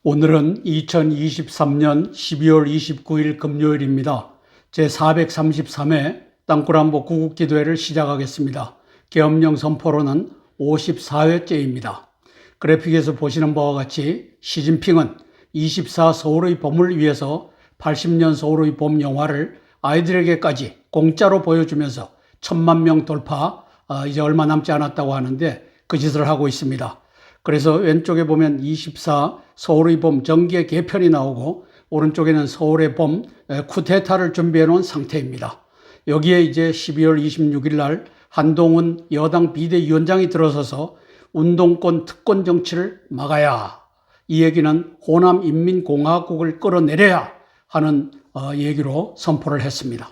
오늘은 2023년 12월 29일 금요일입니다. 제433회 땅굴안보 구국기도회를 시작하겠습니다. 계엄령 선포로는 54회째입니다. 그래픽에서 보시는 바와 같이 시진핑은 24 서울의 봄을 위해서 80년 서울의 봄 영화를 아이들에게까지 공짜로 보여주면서 1000만 명 돌파, 이제 얼마 남지 않았다고 하는데 그 짓을 하고 있습니다. 그래서 왼쪽에 보면 24 서울의 봄 정계 개편이 나오고 오른쪽에는 서울의 봄 쿠데타를 준비해 놓은 상태입니다. 여기에 이제 12월 26일 날 한동훈 여당 비대위원장이 들어서서 운동권 특권 정치를 막아야, 이 얘기는 호남 인민공화국을 끌어내려야 하는 얘기로 선포를 했습니다.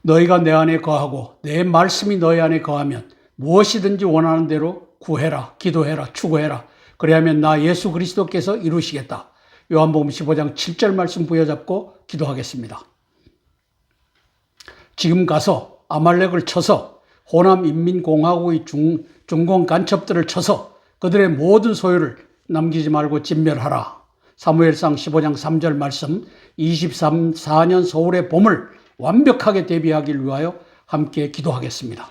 너희가 내 안에 거하고 내 말씀이 너희 안에 거하면 무엇이든지 원하는 대로 구해라, 기도해라, 추구해라. 그래야면 나 예수 그리스도께서 이루시겠다. 요한복음 15장 7절 말씀 부여잡고 기도하겠습니다. 지금 가서 아말렉을 쳐서 호남 인민공화국의 중공 간첩들을 쳐서 그들의 모든 소유를 남기지 말고 진멸하라. 사무엘상 15장 3절 말씀, 24년 서울의 봄을 완벽하게 대비하기 위하여 함께 기도하겠습니다.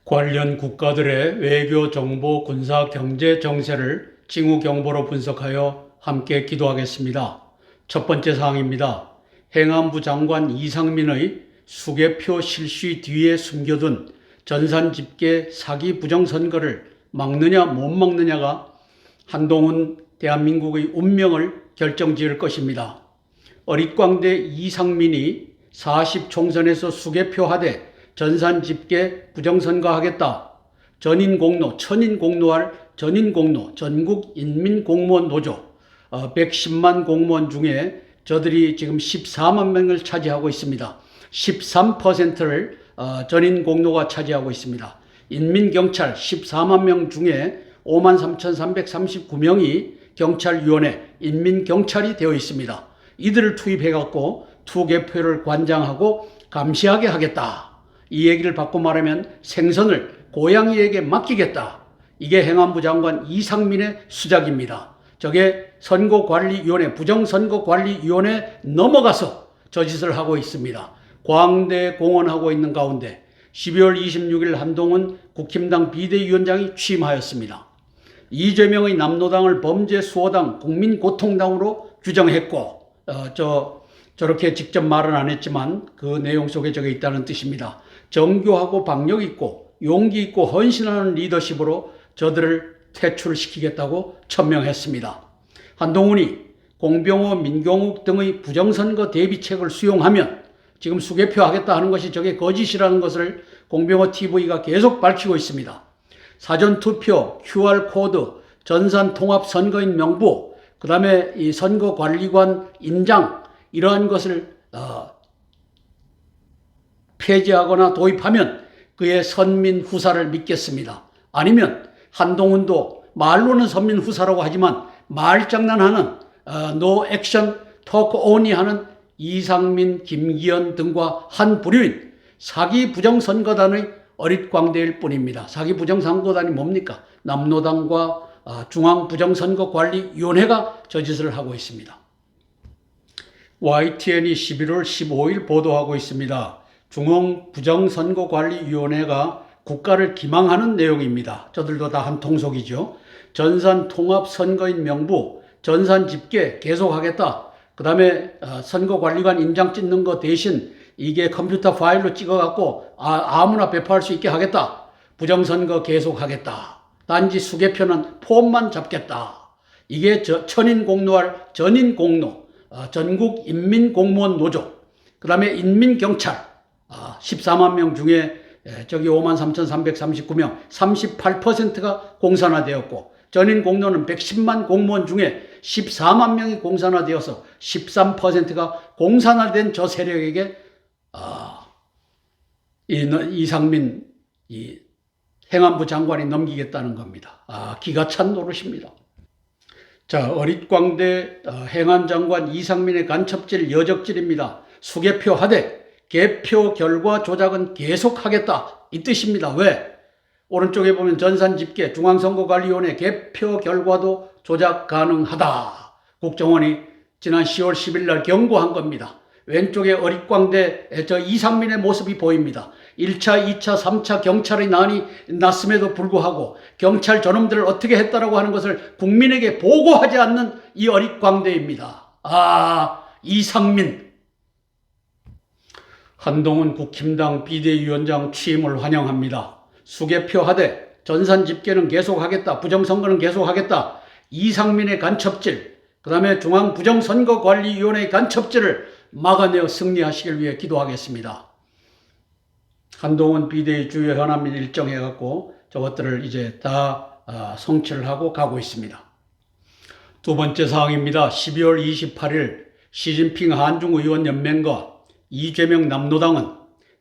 관련 국가들의 외교, 정보, 군사, 경제 정세를 징후 경보로 분석하여 함께 기도하겠습니다. 첫 번째 사항입니다. 행안부 장관 이상민의 수개표 실시 뒤에 숨겨둔 전산 집계 사기 부정선거를 막느냐 못 막느냐가 한동훈 대한민국의 운명을 결정지을 것입니다. 어릿광대 이상민이 40총선에서 수개표하되 전산 집계 부정선거하겠다. 전인공로, 천인공로할 전인공로, 전국인민공무원 노조 110만 공무원 중에 저들이 지금 14만 명을 차지하고 있습니다. 13%를 전인공로가 차지하고 있습니다. 인민경찰 14만 명 중에 53,339명이 경찰위원회, 인민경찰이 되어 있습니다. 이들을 투입해갖고 투개표를 관장하고 감시하게 하겠다. 이 얘기를 바꿔 말하면 생선을 고양이에게 맡기겠다. 이게 행안부 장관 이상민의 수작입니다. 저게 선거관리위원회, 부정선거관리위원회 넘어가서 저 짓을 하고 있습니다. 광대 공헌하고 있는 가운데 12월 26일 한동훈 국힘당 비대위원장이 취임하였습니다. 이재명의 남노당을 범죄 수호당, 국민고통당으로 규정했고 저렇게 직접 말은 안 했지만 그 내용 속에 저게 있다는 뜻입니다. 정교하고 박력 있고 용기 있고 헌신하는 리더십으로 저들을 퇴출시키겠다고 천명했습니다. 한동훈이 공병호, 민경욱 등의 부정선거 대비책을 수용하면 지금 수개표하겠다 하는 것이 저게 거짓이라는 것을 공병호 TV가 계속 밝히고 있습니다. 사전투표, QR코드, 전산통합선거인 명부, 그 다음에 이 선거관리관 인장, 이러한 것을 폐지하거나 도입하면 그의 선민 후사를 믿겠습니다. 아니면 한동훈도 말로는 선민 후사라고 하지만 말장난하는 노 액션 토크 온리 하는 이상민, 김기현 등과 한 부류인 사기 부정선거단의 어릿광대일 뿐입니다. 사기 부정선거단이 뭡니까? 남노당과 중앙부정선거관리위원회가 저 짓을 하고 있습니다. YTN이 11월 15일 보도하고 있습니다. 중앙부정선거관리위원회가 국가를 기망하는 내용입니다. 저들도 다 한 통속이죠. 전산통합선거인 명부, 전산집계 계속하겠다. 그 다음에 선거관리관 인장 찍는 거 대신 이게 컴퓨터 파일로 찍어갖고 아무나 배포할 수 있게 하겠다. 부정선거 계속하겠다. 단지 수개표는 폼만 잡겠다. 이게 천인공로할 전인공로, 전국인민공무원 노조, 그 다음에 인민경찰 14만 명 중에 저기 53,339명 38%가 공산화되었고 전인공로는 110만 공무원 중에 14만 명이 공산화되어서 13%가 공산화된 저 세력에게 이상민 행안부 장관이 넘기겠다는 겁니다. 기가 찬 노릇입니다. 자, 어릿광대 행안장관 이상민의 간첩질 여적질입니다. 수개표 하되 개표 결과 조작은 계속하겠다 이 뜻입니다. 왜? 오른쪽에 보면 전산집계 중앙선거관리위원회 개표 결과도 조작 가능하다. 국정원이 지난 10월 10일 날 경고한 겁니다. 왼쪽에 어릿광대 저 이상민의 모습이 보입니다. 1차, 2차, 3차 경찰의 난이 났음에도 불구하고 경찰 저놈들을 어떻게 했다라고 하는 것을 국민에게 보고하지 않는 이 어릿광대입니다. 이상민. 한동훈 국힘당 비대위원장 취임을 환영합니다. 수개표 하되 전산집계는 계속하겠다. 부정선거는 계속하겠다. 이상민의 간첩질, 그 다음에 중앙부정선거관리위원회의 간첩질을 막아내어 승리하시길 위해 기도하겠습니다. 한동훈 비대위 주요 현안 및 일정 해갖고 저것들을 이제 다 성취를 하고 가고 있습니다. 두 번째 사항입니다. 12월 28일 시진핑 한중의원연맹과 이재명 남노당은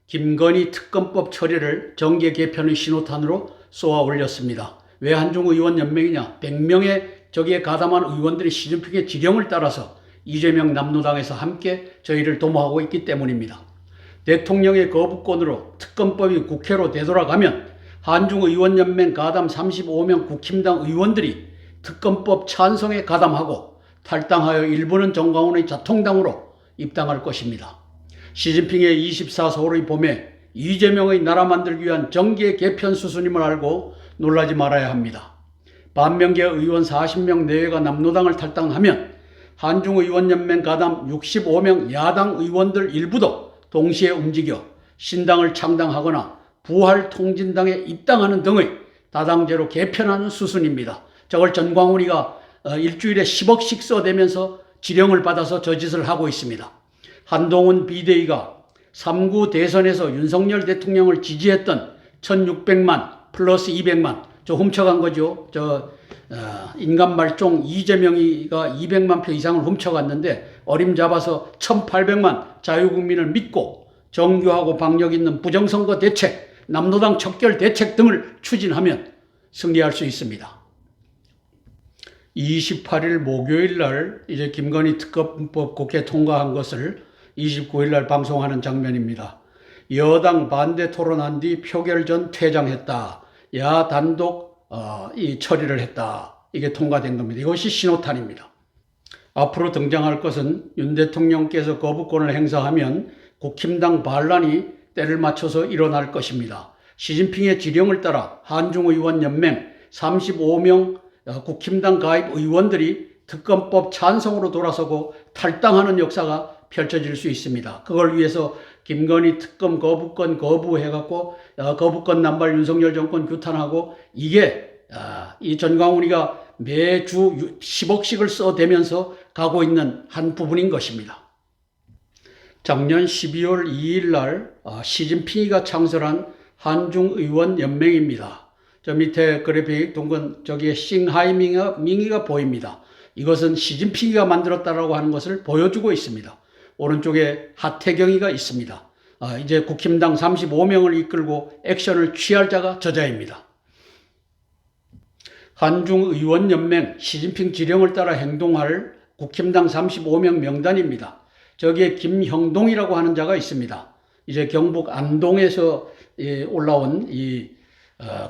김건희 특검법 처리를 정계 개편의 신호탄으로 쏘아 올렸습니다. 왜 한중의원연맹이냐? 100명의 저기에 가담한 의원들이 시진핑의 지령을 따라서 이재명 남노당에서 함께 저희를 도모하고 있기 때문입니다. 대통령의 거부권으로 특검법이 국회로 되돌아가면 한중의원연맹 가담 35명 국힘당 의원들이 특검법 찬성에 가담하고 탈당하여 일부는 정광훈의 자통당으로 입당할 것입니다. 시진핑의 24 서울의 봄에 이재명의 나라 만들기 위한 정계 개편 수순임을 알고 놀라지 말아야 합니다. 반명계 의원 40명 내외가 남노당을 탈당하면 한중의원연맹 가담 65명 야당 의원들 일부도 동시에 움직여 신당을 창당하거나 부활통진당에 입당하는 등의 다당제로 개편하는 수순입니다. 저걸 전광훈이가 일주일에 10억씩 써대면서 지령을 받아서 저 짓을 하고 있습니다. 한동훈 비대위가 3구 대선에서 윤석열 대통령을 지지했던 1600만 플러스 200만 저 훔쳐간 거죠. 인간 말종 이재명이가 200만 표 이상을 훔쳐갔는데 어림잡아서 1800만 자유국민을 믿고 정교하고 박력 있는 부정선거 대책, 남노당 척결 대책 등을 추진하면 승리할 수 있습니다. 28일 목요일 날 이제 김건희 특검법 국회 통과한 것을 29일 날 방송하는 장면입니다. 여당 반대 토론한 뒤 표결 전 퇴장했다. 야 단독 이 처리를 했다. 이게 통과된 겁니다. 이것이 신호탄입니다. 앞으로 등장할 것은 윤 대통령께서 거부권을 행사하면 국힘당 반란이 때를 맞춰서 일어날 것입니다. 시진핑의 지령을 따라 한중의원연맹 35명 국힘당 가입 의원들이 특검법 찬성으로 돌아서고 탈당하는 역사가 펼쳐질 수 있습니다. 그걸 위해서 김건희 특검 거부권 거부해갖고 거부권 남발 윤석열 정권 규탄하고 이게 이 전광훈이가 매주 10억씩을 써대면서 가고 있는 한 부분인 것입니다. 작년 12월 2일 날 시진핑이가 창설한 한중의원연맹입니다. 저 밑에 그래픽 동근 저기에 싱하이밍이가 보입니다. 이것은 시진핑이가 만들었다라고 하는 것을 보여주고 있습니다. 오른쪽에 하태경이가 있습니다. 이제 국힘당 35명을 이끌고 액션을 취할 자가 저자입니다. 한중의원연맹 시진핑 지령을 따라 행동할 국힘당 35명 명단입니다. 저기에 김형동이라고 하는 자가 있습니다. 이제 경북 안동에서 올라온 이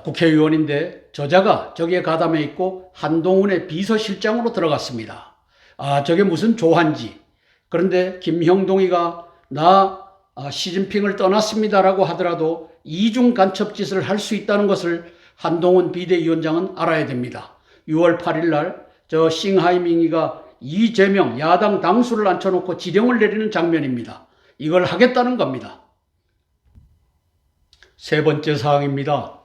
국회의원인데 저자가 저기에 가담해 있고 한동훈의 비서실장으로 들어갔습니다. 저게 무슨 조한지. 그런데 김형동이가 시진핑을 떠났습니다라고 하더라도 이중 간첩 짓을 할 수 있다는 것을 한동훈 비대위원장은 알아야 됩니다. 6월 8일 날 저 싱하이밍이가 이재명 야당 당수를 앉혀놓고 지령을 내리는 장면입니다. 이걸 하겠다는 겁니다. 세 번째 사항입니다.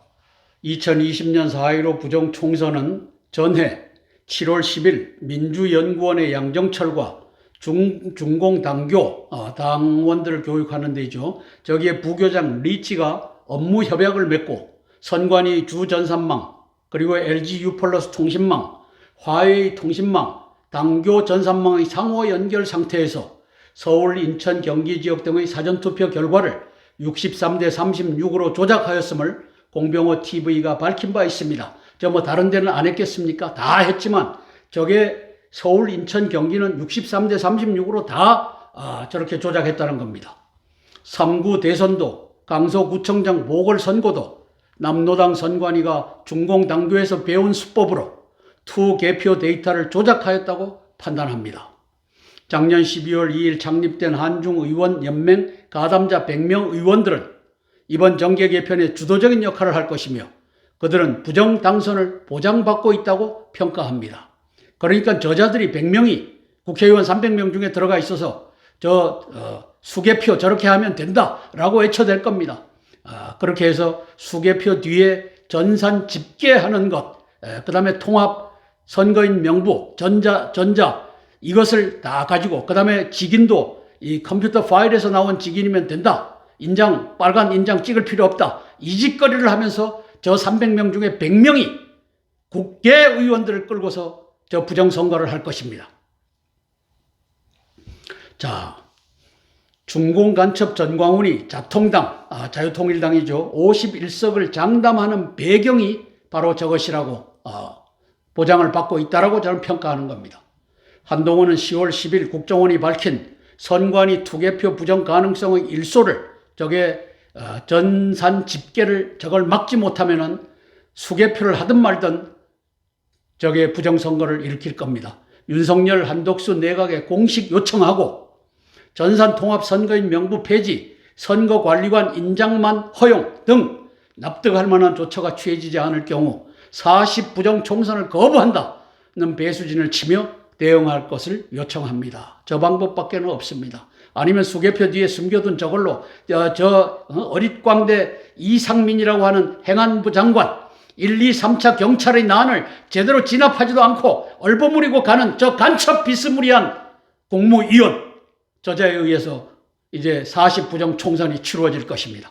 2020년 4.15 부정총선은 전해 7월 10일 민주연구원의 양정철과 중공당교 당원들을 교육하는 데죠. 저기에 부교장 리치가 업무 협약을 맺고 선관위 주전산망 그리고 LG U+ 통신망, 화웨이 통신망, 당교 전산망의 상호 연결 상태에서 서울, 인천, 경기 지역 등의 사전투표 결과를 63대 36으로 조작하였음을 공병호 TV가 밝힌 바 있습니다. 다른 데는 안 했겠습니까? 다 했지만 저게 서울, 인천, 경기는 63대 36으로 다 저렇게 조작했다는 겁니다. 3구 대선도 강서구청장 보궐선거도 남노당 선관위가 중공당교에서 배운 수법으로 투개표 데이터를 조작하였다고 판단합니다. 작년 12월 2일 창립된 한중의원연맹 가담자 100명 의원들은 이번 정계 개편에 주도적인 역할을 할 것이며 그들은 부정 당선을 보장받고 있다고 평가합니다. 그러니까 저자들이 100명이 국회의원 300명 중에 들어가 있어서 수개표 저렇게 하면 된다라고 외쳐댈 겁니다. 그렇게 해서 수개표 뒤에 전산 집계하는 것, 그 다음에 통합 선거인 명부, 전자 이것을 다 가지고 그 다음에 직인도 이 컴퓨터 파일에서 나온 직인이면 된다. 인장, 빨간 인장 찍을 필요 없다. 이 짓거리를 하면서 저 300명 중에 100명이 국회의원들을 끌고서 저 부정선거를 할 것입니다. 자, 중공간첩 전광훈이 자통당, 자유통일당이죠. 51석을 장담하는 배경이 바로 저것이라고 보장을 받고 있다라고 저는 평가하는 겁니다. 한동훈은 10월 10일 국정원이 밝힌 선관위 투개표 부정 가능성의 일소를 저게 전산 집계를 저걸 막지 못하면은 수개표를 하든 말든 저게 부정선거를 일으킬 겁니다. 윤석열 한독수 내각에 공식 요청하고 전산 통합 선거인 명부 폐지, 선거관리관 인장만 허용 등 납득할 만한 조처가 취해지지 않을 경우 40 부정 총선을 거부한다는 배수진을 치며 대응할 것을 요청합니다. 저 방법밖에 없습니다. 아니면 수개표 뒤에 숨겨둔 저걸로 어릿광대 이상민이라고 하는 행안부 장관 1, 2, 3차 경찰의 난을 제대로 진압하지도 않고 얼버무리고 가는 저 간첩 비스무리한 공무위원 저자에 의해서 이제 40 부정 총선이 치루어질 것입니다.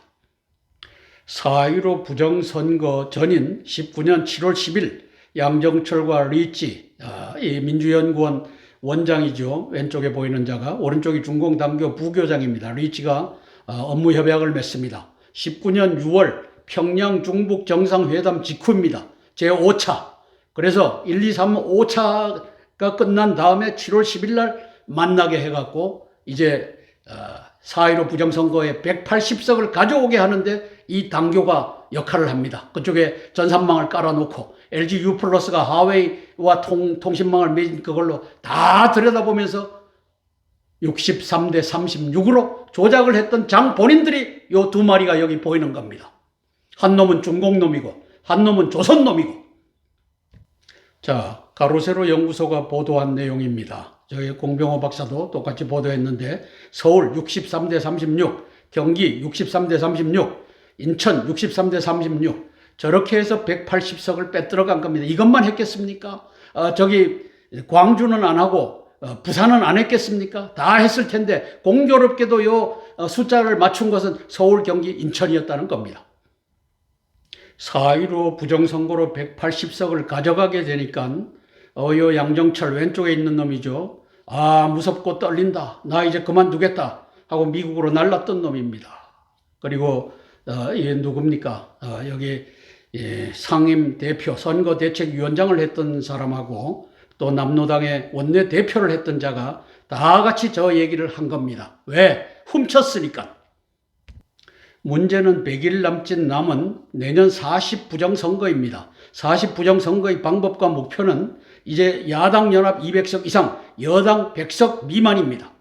4.15 부정선거 전인 19년 7월 10일 양정철과 리치, 이 민주연구원 원장이죠. 왼쪽에 보이는 자가, 오른쪽이 중공당교 부교장입니다. 리치가 업무 협약을 맺습니다. 19년 6월 평양 중북 정상회담 직후입니다. 제5차. 그래서 1, 2, 3, 5차가 끝난 다음에 7월 10일 날 만나게 해갖고 이제 4.15 부정선거에 180석을 가져오게 하는데 이 당교가 역할을 합니다. 그쪽에 전산망을 깔아놓고 LG U+가 하웨이와 통신망을 맺은 그걸로 다 들여다보면서 63대 36으로 조작을 했던 장 본인들이 요 두 마리가 여기 보이는 겁니다. 한 놈은 중공놈이고 한 놈은 조선놈이고. 자, 가로세로 연구소가 보도한 내용입니다. 저희 공병호 박사도 똑같이 보도했는데 서울 63대 36, 경기 63대 36, 인천 63대 36 저렇게 해서 180석을 빼들어간 겁니다. 이것만 했겠습니까? 저기 광주는 안 하고 부산은 안 했겠습니까? 다 했을 텐데 공교롭게도 요 숫자를 맞춘 것은 서울, 경기, 인천이었다는 겁니다. 4.15 부정선거로 180석을 가져가게 되니까 요 양정철 왼쪽에 있는 놈이죠. 무섭고 떨린다. 나 이제 그만두겠다 하고 미국으로 날랐던 놈입니다. 그리고 얘 누굽니까? 여기 상임대표 선거대책위원장을 했던 사람하고 또 남노당의 원내대표를 했던 자가 다 같이 저 얘기를 한 겁니다. 왜? 훔쳤으니까. 문제는 100일 남짓 남은 내년 40 부정선거입니다. 40 부정선거의 방법과 목표는 이제 야당 연합 200석 이상, 여당 100석 미만입니다.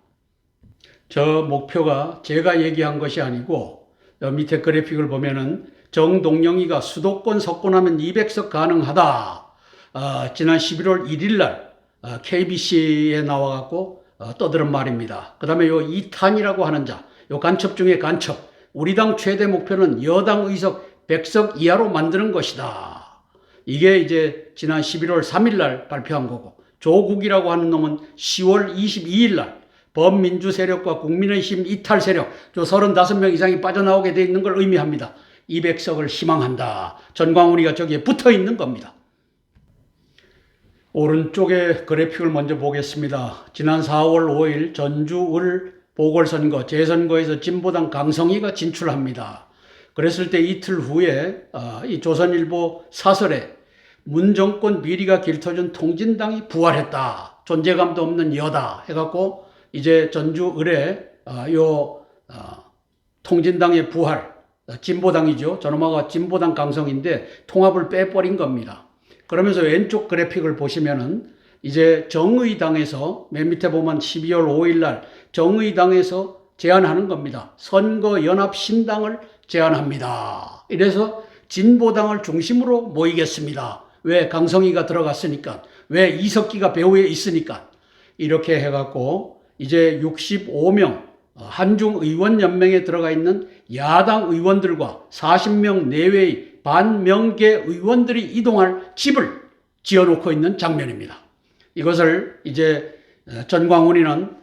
저 목표가 제가 얘기한 것이 아니고 밑에 그래픽을 보면은 정동영이가 수도권 석권하면 200석 가능하다. 지난 11월 1일 날 KBC에 나와갖고 떠드는 말입니다. 그 다음에 요 이탄이라고 하는 자, 요 간첩 중에 간첩. 우리 당 최대 목표는 여당 의석 100석 이하로 만드는 것이다. 이게 이제 지난 11월 3일 날 발표한 거고, 조국이라고 하는 놈은 10월 22일 날 범민주 세력과 국민의힘 이탈 세력, 저 35명 이상이 빠져나오게 돼 있는 걸 의미합니다. 200석을 희망한다. 전광훈이가 저기에 붙어 있는 겁니다. 오른쪽에 그래픽을 먼저 보겠습니다. 지난 4월 5일 전주-을 보궐선거, 재선거에서 진보당 강성희가 진출합니다. 그랬을 때 이틀 후에 이 조선일보 사설에 문정권 비리가 길터준 통진당이 부활했다. 존재감도 없는 여다 해갖고 이제 전주-을에 통진당의 부활, 진보당이죠. 저놈아가 진보당 강성인데 통합을 빼버린 겁니다. 그러면서 왼쪽 그래픽을 보시면은 이제 정의당에서 맨 밑에 보면 12월 5일 날 정의당에서 제안하는 겁니다. 선거연합신당을 제안합니다. 이래서 진보당을 중심으로 모이겠습니다. 왜? 강성희가 들어갔으니까. 왜? 이석기가 배후에 있으니까. 이렇게 해갖고 이제 65명 한중의원연맹에 들어가 있는 야당 의원들과 40명 내외의 반명계 의원들이 이동할 집을 지어놓고 있는 장면입니다. 이것을 이제 전광훈이는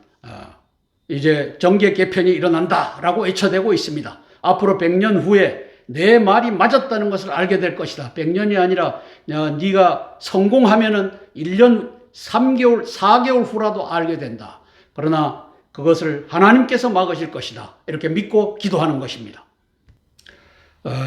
이제 정계 개편이 일어난다라고 외쳐대고 있습니다. 앞으로 100년 후에 내 말이 맞았다는 것을 알게 될 것이다. 100년이 아니라 네가 성공하면은 1년 3개월, 4개월 후라도 알게 된다. 그러나 그것을 하나님께서 막으실 것이다. 이렇게 믿고 기도하는 것입니다.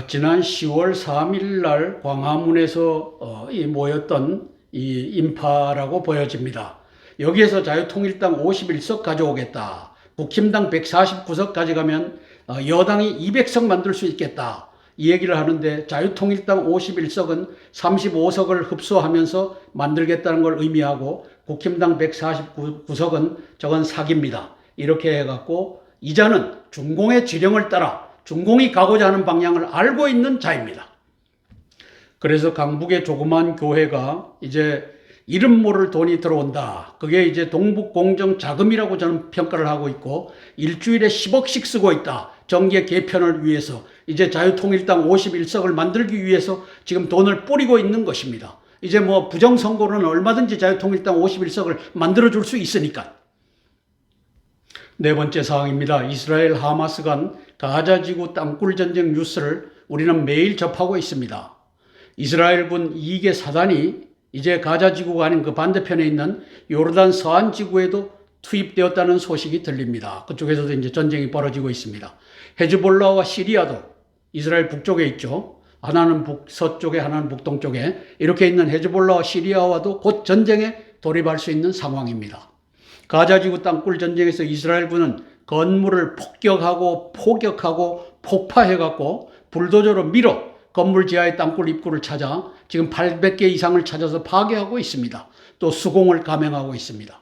지난 10월 3일 날 광화문에서 모였던 이 인파라고 보여집니다. 여기에서 자유통일당 51석 가져오겠다. 국힘당 149석 가져가면 여당이 200석 만들 수 있겠다. 이 얘기를 하는데 자유통일당 51석은 35석을 흡수하면서 만들겠다는 걸 의미하고 국힘당 149석은 저건 사기입니다. 이렇게 해갖고 이자는 중공의 지령을 따라 중공이 가고자 하는 방향을 알고 있는 자입니다. 그래서 강북의 조그만 교회가 이제 이름 모를 돈이 들어온다. 그게 이제 동북공정자금이라고 저는 평가를 하고 있고 일주일에 10억씩 쓰고 있다. 정계 개편을 위해서 이제 자유통일당 51석을 만들기 위해서 지금 돈을 뿌리고 있는 것입니다. 이제 뭐 부정선거로는 얼마든지 자유통일당 51석을 만들어줄 수 있으니까. 네 번째 사항입니다. 이스라엘 하마스 간 가자지구 땅굴전쟁 뉴스를 우리는 매일 접하고 있습니다. 이스라엘군 2개 사단이 이제 가자지구가 아닌 그 반대편에 있는 요르단 서안지구에도 투입되었다는 소식이 들립니다. 그쪽에서도 이제 전쟁이 벌어지고 있습니다. 헤즈볼라와 시리아도 이스라엘 북쪽에 있죠. 하나는 북서쪽에 하나는 북동쪽에 이렇게 있는 헤즈볼라와 시리아와도 곧 전쟁에 돌입할 수 있는 상황입니다. 가자지구 땅굴 전쟁에서 이스라엘군은 건물을 폭격하고 포격하고 폭파해갖고 불도저로 밀어 건물 지하의 땅굴 입구를 찾아 지금 800개 이상을 찾아서 파괴하고 있습니다. 또 수공을 감행하고 있습니다.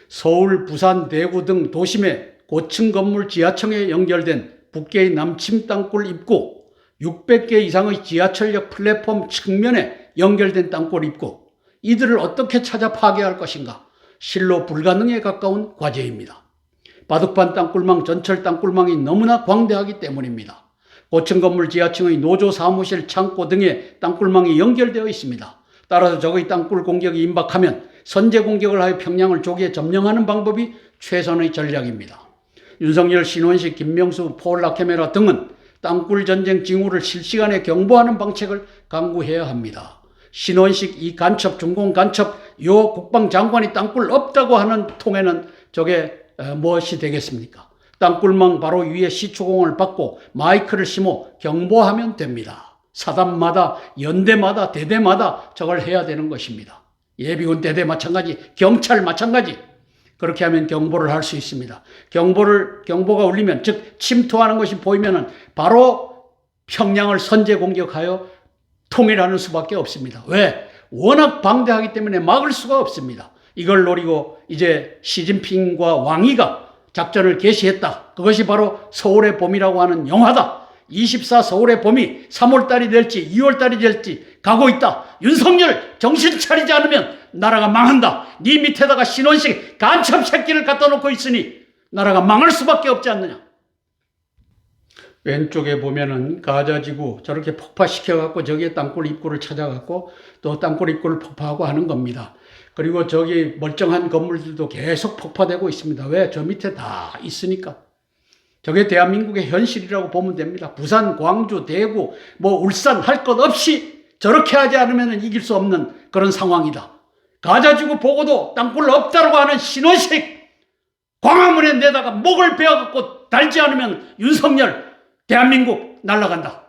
서울, 부산, 대구 등 도심의 고층 건물 지하층에 연결된 북계의 남침 땅굴 입구, 600개 이상의 지하철역 플랫폼 측면에 연결된 땅굴 입구, 이들을 어떻게 찾아 파괴할 것인가? 실로 불가능에 가까운 과제입니다. 바둑판 땅굴망, 전철 땅굴망이 너무나 광대하기 때문입니다. 고층 건물 지하층의 노조 사무실, 창고 등에 땅굴망이 연결되어 있습니다. 따라서 적의 땅굴 공격이 임박하면 선제 공격을 하여 평양을 조기에 점령하는 방법이 최선의 전략입니다. 윤석열, 신원식, 김명수, 폴 라케메라 등은 땅굴 전쟁 징후를 실시간에 경보하는 방책을 강구해야 합니다. 신원식 이 간첩, 중공 간첩, 요 국방장관이 땅굴 없다고 하는 통에는 저게 무엇이 되겠습니까? 땅굴망 바로 위에 시추공을 받고 마이크를 심어 경보하면 됩니다. 사단마다, 연대마다, 대대마다 저걸 해야 되는 것입니다. 예비군 대대 마찬가지, 경찰 마찬가지. 그렇게 하면 경보를 할 수 있습니다. 경보가 울리면, 즉 침투하는 것이 보이면은 바로 평양을 선제 공격하여 통일하는 수밖에 없습니다. 왜? 워낙 방대하기 때문에 막을 수가 없습니다. 이걸 노리고 이제 시진핑과 왕이가 작전을 개시했다. 그것이 바로 서울의 봄이라고 하는 영화다. 24 서울의 봄이 3월달이 될지 2월달이 될지 가고 있다. 윤석열 정신 차리지 않으면 나라가 망한다. 네 밑에다가 신원식 간첩 새끼를 갖다 놓고 있으니 나라가 망할 수밖에 없지 않느냐. 왼쪽에 보면은 가자지구 저렇게 폭파시켜갖고 저기에 땅굴 입구를 찾아갖고 또 땅굴 입구를 폭파하고 하는 겁니다. 그리고 저기 멀쩡한 건물들도 계속 폭파되고 있습니다. 왜? 저 밑에 다 있으니까. 저게 대한민국의 현실이라고 보면 됩니다. 부산, 광주, 대구, 울산 할 것 없이 저렇게 하지 않으면 이길 수 없는 그런 상황이다. 가자지구 보고도 땅굴 없다고 하는 신원식 광화문에 내다가 목을 베어갖고 달지 않으면 윤석열 대한민국 날아간다.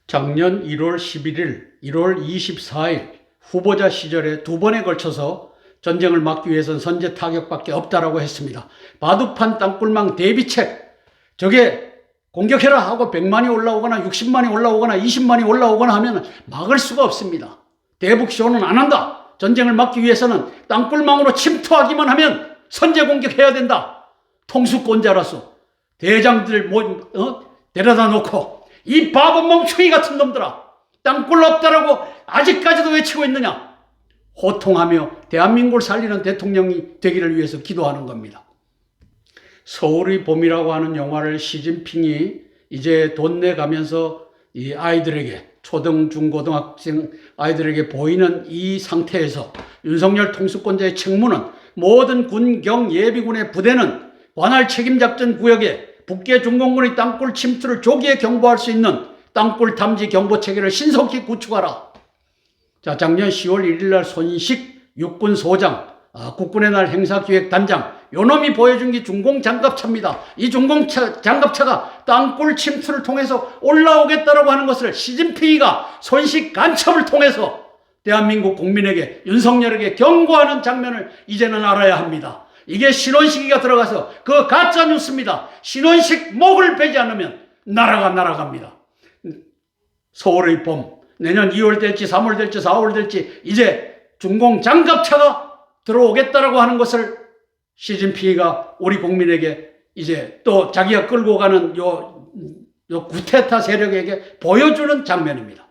작년 1월 11일, 1월 24일 후보자 시절에 2번에 걸쳐서 전쟁을 막기 위해서는 선제 타격밖에 없다라고 했습니다. 바둑판 땅굴망 대비책, 저게 공격해라 하고 100만이 올라오거나 60만이 올라오거나 20만이 올라오거나 하면 막을 수가 없습니다. 대북시호는 안 한다. 전쟁을 막기 위해서는 땅굴망으로 침투하기만 하면 선제 공격해야 된다. 통수권자라서 대장들 데려다 놓고 이 바보 멍청이 같은 놈들아, 땅굴 없다라고 아직까지도 외치고 있느냐. 호통하며 대한민국을 살리는 대통령이 되기를 위해서 기도하는 겁니다. 서울의 봄이라고 하는 영화를 시진핑이 이제 돈 내가면서 이 아이들에게, 초등, 중, 고등학생 아이들에게 보이는 이 상태에서 윤석열 통수권자의 책무는 모든 군, 경, 예비군의 부대는 관할 책임작전 구역에 북계 중공군의 땅굴 침투를 조기에 경보할 수 있는 땅굴 탐지 경보 체계를 신속히 구축하라. 자, 작년 10월 1일 날 손식 육군 소장, 국군의 날 행사기획단장, 요놈이 보여준 게 중공 장갑차입니다. 이 중공 장갑차가 땅굴 침투를 통해서 올라오겠다라고 하는 것을 시진핑이가 손식 간첩을 통해서 대한민국 국민에게, 윤석열에게 경고하는 장면을 이제는 알아야 합니다. 이게 신원식이가 들어가서 그 가짜 뉴스입니다. 신원식 목을 베지 않으면 나라가 날아갑니다. 서울의 봄, 내년 2월 될지 3월 될지 4월 될지 이제 중공 장갑차가 들어오겠다라고 하는 것을 시진핑이가 우리 국민에게 이제 또 자기가 끌고 가는 요 구테타 세력에게 보여주는 장면입니다.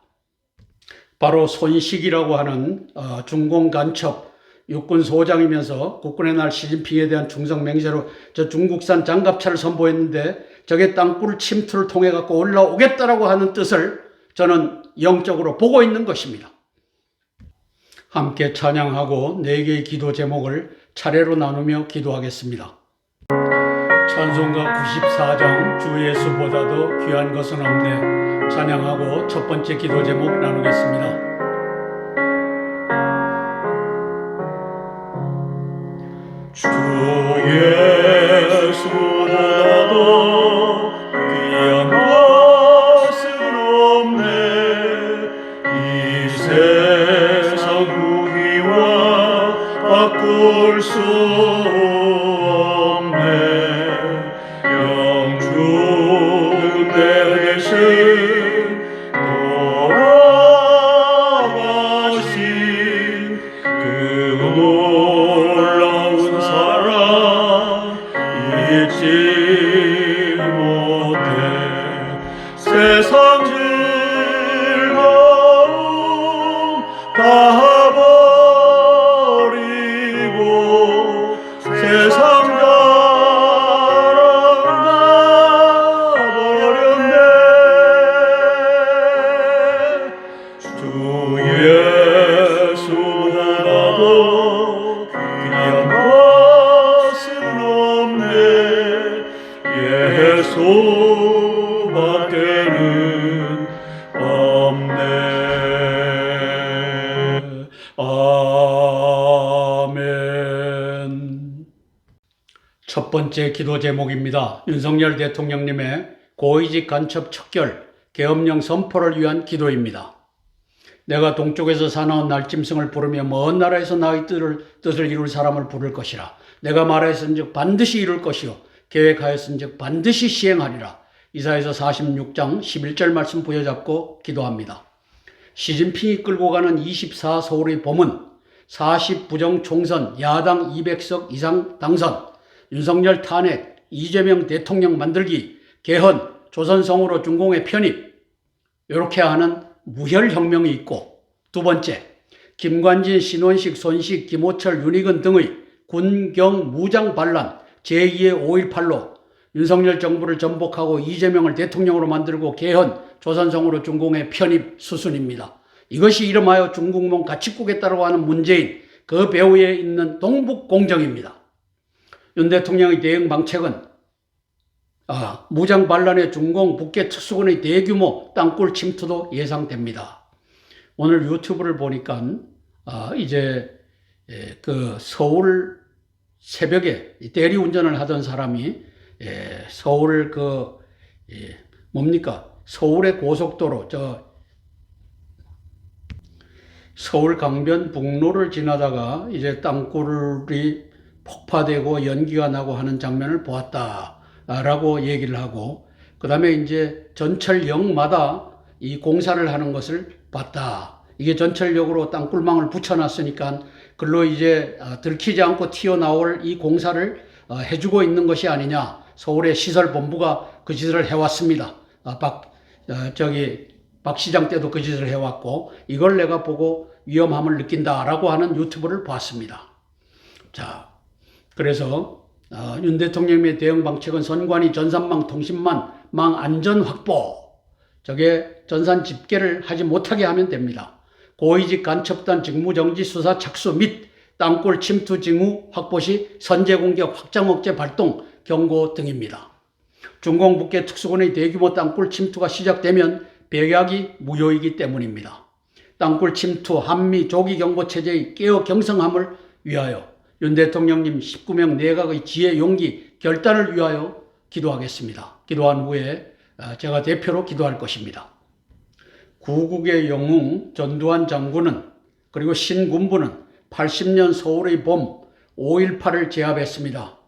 바로 손식이라고 하는 중공 간첩 육군 소장이면서 국군의 날 시진핑에 대한 충성 맹세로 저 중국산 장갑차를 선보였는데 저게 땅굴 침투를 통해 갖고 올라오겠다라고 하는 뜻을 저는 영적으로 보고 있는 것입니다. 함께 찬양하고 4개의 기도 제목을 차례로 나누며 기도하겠습니다. 찬송가 94장 주 예수보다도 귀한 것은 없네. 찬양하고 첫 번째 기도 제목 나누겠습니다. 주 예수보다도 귀한 것은 없네. 이 세상 무기와 바꿀 수 없네. 영주 내 대신 돌아가신 그 놀라운 사랑 잊지 못해. 세상 즐거움 다 버리고 세상 자랑 다 버렸네. 주 예수보다도 귀한 것은 없네. 예수밖에는 없네. 아멘. 첫 번째 기도 제목입니다. 윤석열 대통령님의 고위직 간첩 척결, 계엄령 선포를 위한 기도입니다. 내가 동쪽에서 사나운 날짐승을 부르며 먼 나라에서 나의 뜻을 이룰 사람을 부를 것이라. 내가 말하였은즉 반드시 이룰 것이요 계획하였은즉 반드시 시행하리라. 이사야서 46장 11절 말씀 부여잡고 기도합니다. 시진핑이 끌고 가는 24 서울의 봄은 40 부정 총선, 야당 200석 이상 당선, 윤석열 탄핵, 이재명 대통령 만들기, 개헌, 조선성으로 중공의 편입, 이렇게 하는 무혈혁명이 있고, 두 번째, 김관진, 신원식, 손식, 김호철, 윤희근 등의 군경 무장 반란, 제2의 5.18로 윤석열 정부를 전복하고 이재명을 대통령으로 만들고 개헌, 조선성으로 중공의 편입 수순입니다. 이것이 이름하여 중국몽 가치국에 따라고 하는 문재인, 그 배후에 있는 동북공정입니다. 윤 대통령의 대응 방책은 무장 반란의 중공, 북계 특수군의 대규모 땅굴 침투도 예상됩니다. 오늘 유튜브를 보니까 이제 그 서울 새벽에 대리운전을 하던 사람이 서울 서울의 고속도로 서울 강변 북로를 지나다가 이제 땅굴이 폭파되고 연기가 나고 하는 장면을 보았다라고 얘기를 하고, 그 다음에 이제 전철역마다 이 공사를 하는 것을 봤다. 이게 전철역으로 땅굴망을 붙여놨으니까 글로 이제 들키지 않고 튀어나올 이 공사를 해주고 있는 것이 아니냐. 서울의 시설본부가 그 짓을 해왔습니다. 박 시장 때도 그 짓을 해왔고, 이걸 내가 보고 위험함을 느낀다라고 하는 유튜브를 봤습니다. 자, 그래서 윤 대통령의 대응 방책은 선관위 전산망 통신망 안전 확보, 저게 전산 집계를 하지 못하게 하면 됩니다. 고위직 간첩단 직무정지 수사 착수 및 땅굴 침투 징후 확보 시 선제 공격 확장 억제 발동 경고 등입니다. 중공북계 특수군의 대규모 땅굴 침투가 시작되면 백약이 무효이기 때문입니다. 땅굴 침투 한미 조기 경보 체제의 깨어 경성함을 위하여 윤 대통령님 19명 내각의 지혜 용기 결단을 위하여 기도하겠습니다. 기도한 후에 제가 대표로 기도할 것입니다. 구국의 영웅 전두환 장군은, 그리고 신군부는 80년 서울의 봄 5.18을 제압했습니다.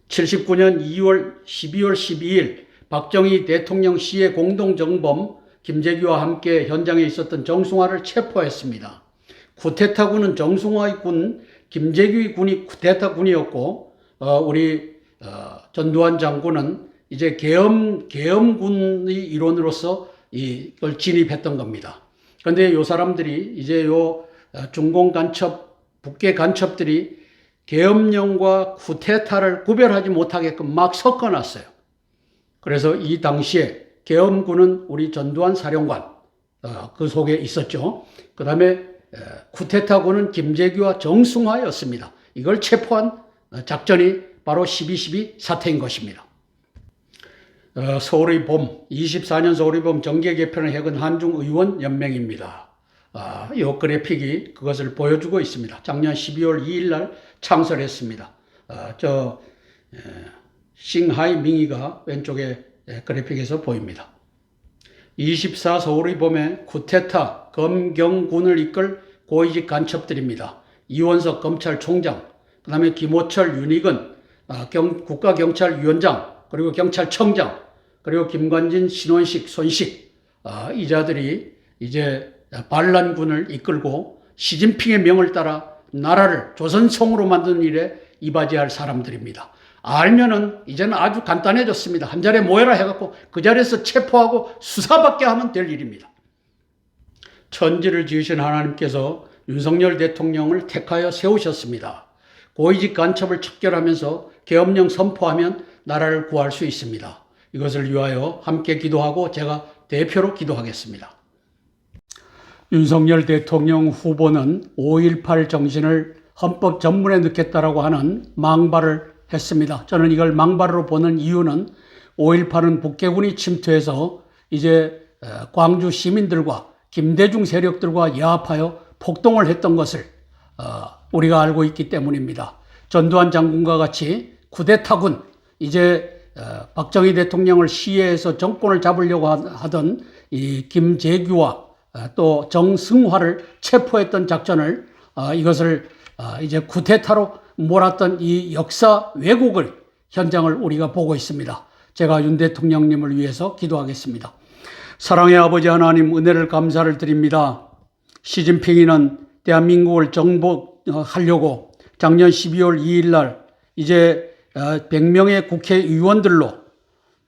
79년 12월 12일 박정희 대통령 시의 공동정범 김재규와 함께 현장에 있었던 정승화를 체포했습니다. 쿠데타군은 정승화의 군, 김재규의 군이 쿠데타군이었고, 우리 전두환 장군은 이제 계엄군의 일원으로서 이걸 진입했던 겁니다. 그런데 요 사람들이 이제 요 중공 간첩, 북계 간첩들이 계엄령과 쿠데타를 구별하지 못하게끔 막 섞어놨어요. 그래서 이 당시에 계엄군은 우리 전두환 사령관, 그 속에 있었죠. 그 다음에 쿠데타군은 김재규와 정승화였습니다. 이걸 체포한 작전이 바로 12.12 사태인 것입니다. 서울의 봄, 24년 서울의 봄 정계 개편을 해건 한중의원연맹입니다. 이 그래픽이 그것을 보여주고 있습니다. 작년 12월 2일 날 창설했습니다. 싱하이 밍이가 왼쪽에 그래픽에서 보입니다. 24 서울의 봄에 쿠데타 검경군을 이끌 고위직 간첩들입니다. 이원석 검찰총장, 그 다음에 김호철 윤희근 국가경찰위원장, 그리고 경찰청장, 그리고 김관진, 신원식, 손식, 이 자들이 이제 반란군을 이끌고 시진핑의 명을 따라 나라를 조선성으로 만드는 일에 이바지할 사람들입니다. 알면은 이제는 아주 간단해졌습니다. 한 자리에 모여라 해갖고 그 자리에서 체포하고 수사받게 하면 될 일입니다. 천지를 지으신 하나님께서 윤석열 대통령을 택하여 세우셨습니다. 고위직 간첩을 척결하면서 계엄령 선포하면 나라를 구할 수 있습니다. 이것을 위하여 함께 기도하고 제가 대표로 기도하겠습니다. 윤석열 대통령 후보는 5.18 정신을 헌법 전문에 넣겠다라고 하는 망발을 했습니다. 저는 이걸 망발으로 보는 이유는 5.18은 북계군이 침투해서 이제 광주 시민들과 김대중 세력들과 야합하여 폭동을 했던 것을 우리가 알고 있기 때문입니다. 전두환 장군과 같이 쿠데타군, 이제 박정희 대통령을 시해해서 정권을 잡으려고 하던 이 김재규와 또 정승화를 체포했던 작전을 이것을 이제 쿠데타로 몰았던 이 역사 왜곡을 현장을 우리가 보고 있습니다. 제가 윤 대통령님을 위해서 기도하겠습니다. 사랑의 아버지 하나님, 은혜를 감사를 드립니다. 시진핑이는 대한민국을 정복하려고 작년 12월 2일 날 이제 100명의 국회의원들로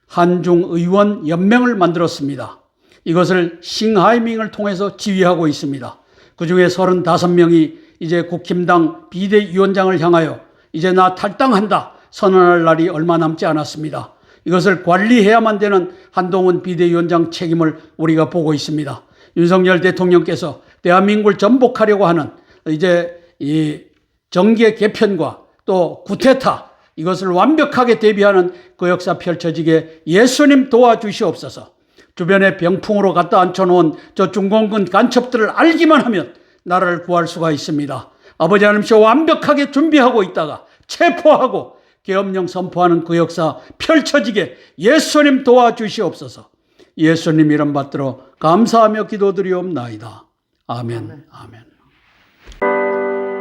한중의원 연맹을 만들었습니다. 이것을 싱하이밍을 통해서 지휘하고 있습니다. 그 중에 35명이 이제 국힘당 비대위원장을 향하여 이제 나 탈당한다 선언할 날이 얼마 남지 않았습니다. 이것을 관리해야만 되는 한동훈 비대위원장 책임을 우리가 보고 있습니다. 윤석열 대통령께서 대한민국을 전복하려고 하는 이제 이 정계 개편과 또 쿠데타, 이것을 완벽하게 대비하는 그 역사 펼쳐지게 예수님 도와주시옵소서. 주변에 병풍으로 갖다 앉혀놓은 저 중공군 간첩들을 알기만 하면 나라를 구할 수가 있습니다. 아버지 하나님께서 완벽하게 준비하고 있다가 체포하고 계엄령 선포하는 그 역사 펼쳐지게 예수님 도와주시옵소서. 예수님 이름 받들어 감사하며 기도드리옵나이다. 아멘. 아멘.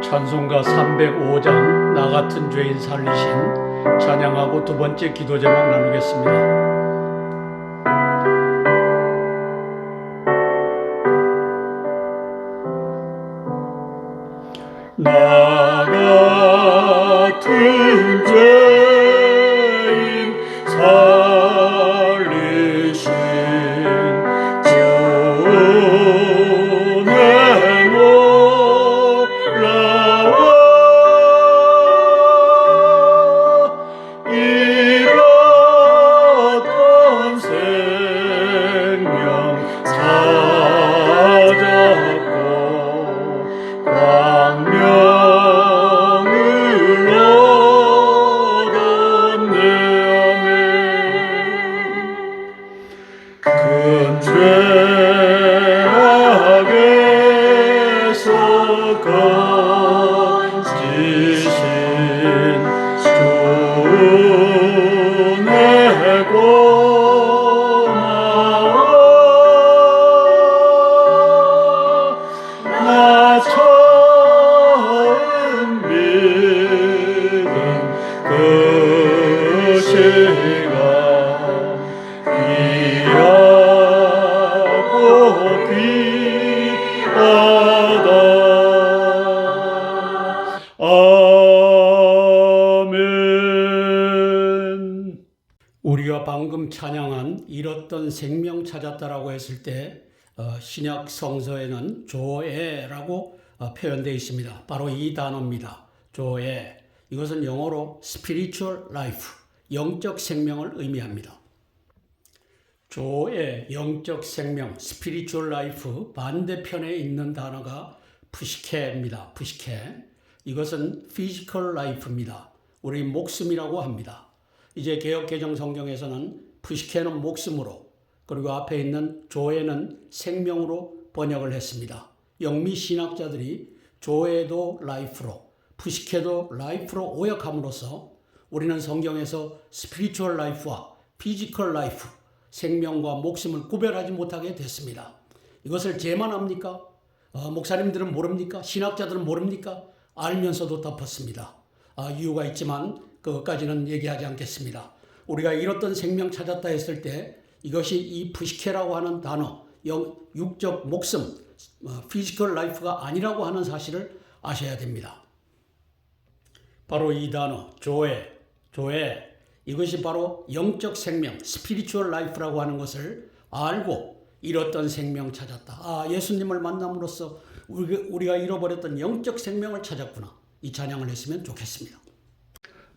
찬송가 305장 나 같은 죄인 살리신 찬양하고 두 번째 기도 제목 나누겠습니다. 귀하다. 아멘. 우리가 방금 찬양한 잃었던 생명 찾았다라고 했을 때 신약 성서에는 조에라고 표현되어 있습니다. 바로 이 단어입니다. 조에. 이것은 영어로 spiritual life, 영적 생명을 의미합니다. 조의 영적 생명, spiritual life 반대편에 있는 단어가 푸시케입니다. 푸시케. 이것은 physical life입니다. 우리 목숨이라고 합니다. 이제 개역개정 성경에서는 푸시케는 목숨으로, 그리고 앞에 있는 조에는 생명으로 번역을 했습니다. 영미 신학자들이 조에도 라이프로, 푸시케도 라이프로 오역함으로써 우리는 성경에서 스피리추얼 라이프와 피지컬 라이프, 생명과 목숨을 구별하지 못하게 됐습니다. 이것을 제만 합니까? 목사님들은 모릅니까? 신학자들은 모릅니까? 알면서도 덮었습니다. 이유가 있지만 그것까지는 얘기하지 않겠습니다. 우리가 잃었던 생명 찾았다 했을 때 이것이 이 푸시케라고 하는 단어, 육적 목숨, 피지컬 라이프가 아니라고 하는 사실을 아셔야 됩니다. 바로 이 단어, 조에, 이것이 바로 영적 생명, 스피리추얼 라이프라고 하는 것을 알고 잃었던 생명 찾았다. 예수님을 만남으로써 우리가 잃어버렸던 영적 생명을 찾았구나. 이 찬양을 했으면 좋겠습니다.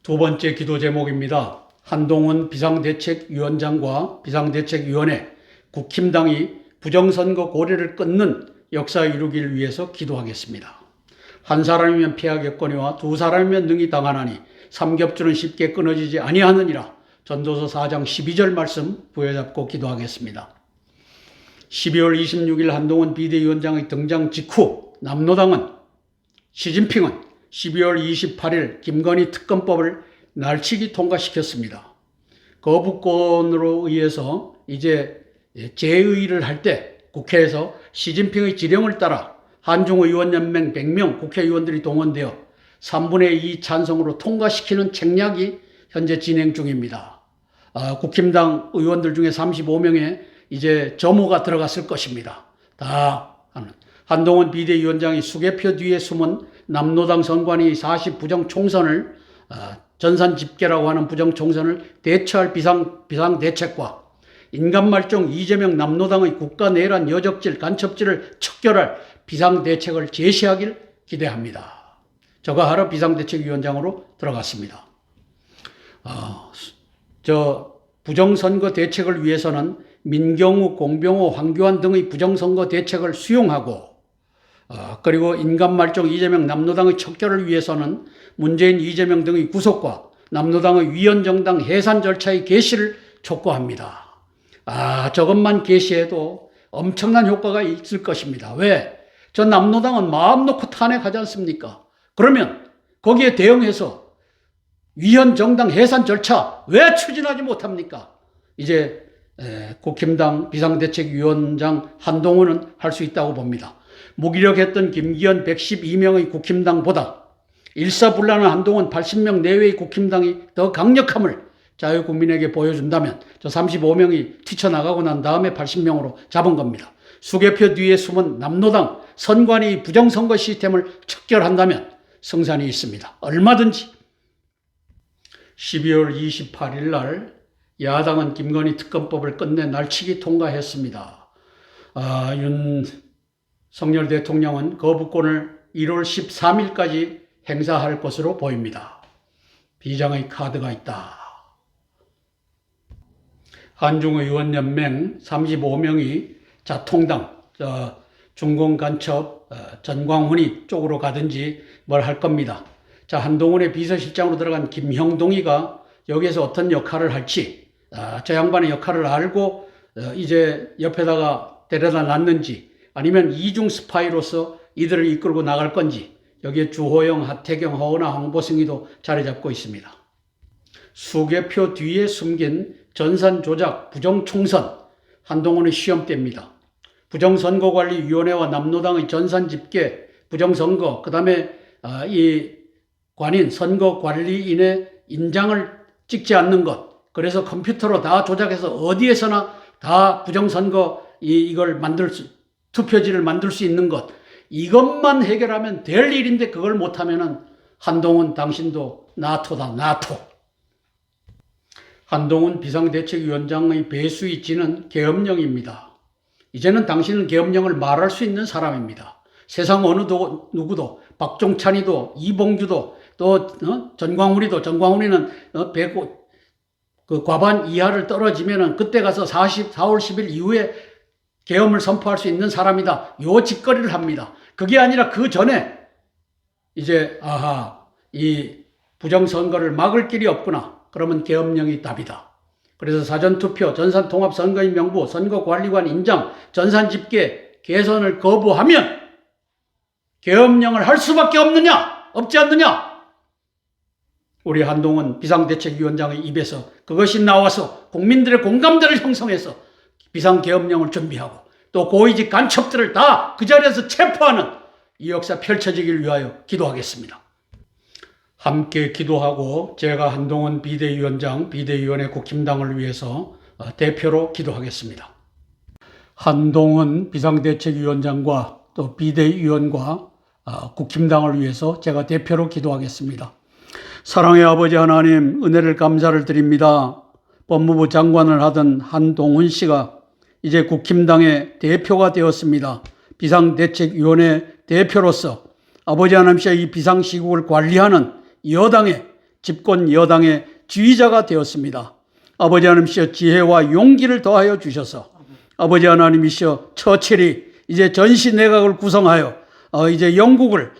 두 번째 기도 제목입니다. 한동훈 비상대책위원장과 비상대책위원회, 국힘당이 부정선거 고리를 끊는 역사 이루기를 위해서 기도하겠습니다. 한 사람이면 피하겠거니와 두 사람이면 능히 당하나니 삼겹줄은 쉽게 끊어지지 아니하느니라. 전도서 4장 12절 말씀 부여잡고 기도하겠습니다. 12월 26일 한동훈 비대위원장의 등장 직후 남로당은, 시진핑은 12월 28일 김건희 특검법을 날치기 통과시켰습니다. 거부권으로 의해서 이제 재의를 할 때 국회에서 시진핑의 지령을 따라 한중의원연맹 100명 국회의원들이 동원되어 3분의 2 찬성으로 통과시키는 책략이 현재 진행 중입니다. 국힘당 의원들 중에 35명에 이제 점호가 들어갔을 것입니다. 다 하는. 한동훈 비대위원장이 수개표 뒤에 숨은 남로당 선관위 40 부정총선을 전산 집계라고 하는 부정총선을 대처할 비상대책과 인간말종 이재명 남로당의 국가내란 여적질 간첩질을 척결할 비상대책을 제시하길 기대합니다. 저가 하러 비상대책위원장으로 들어갔습니다. 부정선거 대책을 위해서는 민경우, 공병호, 황교안 등의 부정선거 대책을 수용하고, 그리고 인간말종 이재명 남로당의 척결을 위해서는 문재인, 이재명 등의 구속과 남로당의 위헌정당 해산 절차의 개시를 촉구합니다. 저것만 개시해도 엄청난 효과가 있을 것입니다. 왜? 저 남로당은 마음 놓고 탄핵하지 않습니까? 그러면 거기에 대응해서 위헌정당 해산 절차 왜 추진하지 못합니까? 이제 국힘당 비상대책위원장 한동훈은 할 수 있다고 봅니다. 무기력했던 김기현 112명의 국힘당보다 일사불란한 한동훈 80명 내외의 국힘당이 더 강력함을 자유국민에게 보여준다면 저 35명이 뛰쳐나가고 난 다음에 80명으로 잡은 겁니다. 수개표 뒤에 숨은 남로당 선관위 부정선거 시스템을 척결한다면 승산이 있습니다. 얼마든지. 12월 28일 날 야당은 김건희 특검법을 끝내 날치기 통과했습니다. 윤석열 대통령은 거부권을 1월 13일까지 행사할 것으로 보입니다. 비장의 카드가 있다. 한중의원연맹 35명이 자통당, 중공간첩 전광훈이 쪽으로 가든지 뭘 할 겁니다. 한동훈의 비서실장으로 들어간 김형동이가 여기에서 어떤 역할을 할지, 저 양반의 역할을 알고 이제 옆에다가 데려다 놨는지, 아니면 이중 스파이로서 이들을 이끌고 나갈 건지, 여기에 주호영, 하태경, 허은하, 황보승이도 자리 잡고 있습니다. 수개표 뒤에 숨긴 전산 조작, 부정총선, 한동훈의 시험대입니다. 부정선거관리위원회와 남로당의 전산 집계, 부정선거, 그 다음에 이 관인, 선거관리인의 인장을 찍지 않는 것, 그래서 컴퓨터로 다 조작해서 어디에서나 다 부정선거 이걸 만들 수, 투표지를 만들 수 있는 것, 이것만 해결하면 될 일인데 그걸 못하면은 한동훈 당신도 나토다, 나토. 한동훈 비상대책위원장의 배수이지는 계엄령입니다. 이제는 당신은 계엄령을 말할 수 있는 사람입니다. 세상 어느 누구도, 박종찬이도, 이봉규도, 또 전광훈이는 그 과반 이하를 떨어지면은 그때 가서 4월 10일 이후에 계엄을 선포할 수 있는 사람이다. 요 짓거리를 합니다. 그게 아니라 그 전에 이제 이 부정선거를 막을 길이 없구나. 그러면 계엄령이 답이다. 그래서 사전투표, 전산통합선거인 명부, 선거관리관 인장, 전산집계, 개선을 거부하면 계엄령을 할 수밖에 없지 않느냐? 우리 한동훈 비상대책위원장의 입에서 그것이 나와서 국민들의 공감대를 형성해서 비상계엄령을 준비하고 또 고위직 간첩들을 다 그 자리에서 체포하는 이 역사 펼쳐지길 위하여 기도하겠습니다. 함께 기도하고 제가 한동훈 비대위원장, 비대위원회 국힘당을 위해서 대표로 기도하겠습니다. 한동훈 비상대책위원장과 또 비대위원과 국힘당을 위해서 제가 대표로 기도하겠습니다. 사랑의 아버지 하나님, 은혜를 감사를 드립니다. 법무부 장관을 하던 한동훈 씨가 이제 국힘당의 대표가 되었습니다. 비상대책위원회 대표로서 아버지 하나님께서 이 비상시국을 관리하는 여당의, 집권 여당의 지휘자가 되었습니다. 아버지 하나님께서 지혜와 용기를 더하여 주셔서 아버지 하나님이시여 처칠이 이제 전시 내각을 구성하여 이제 영국을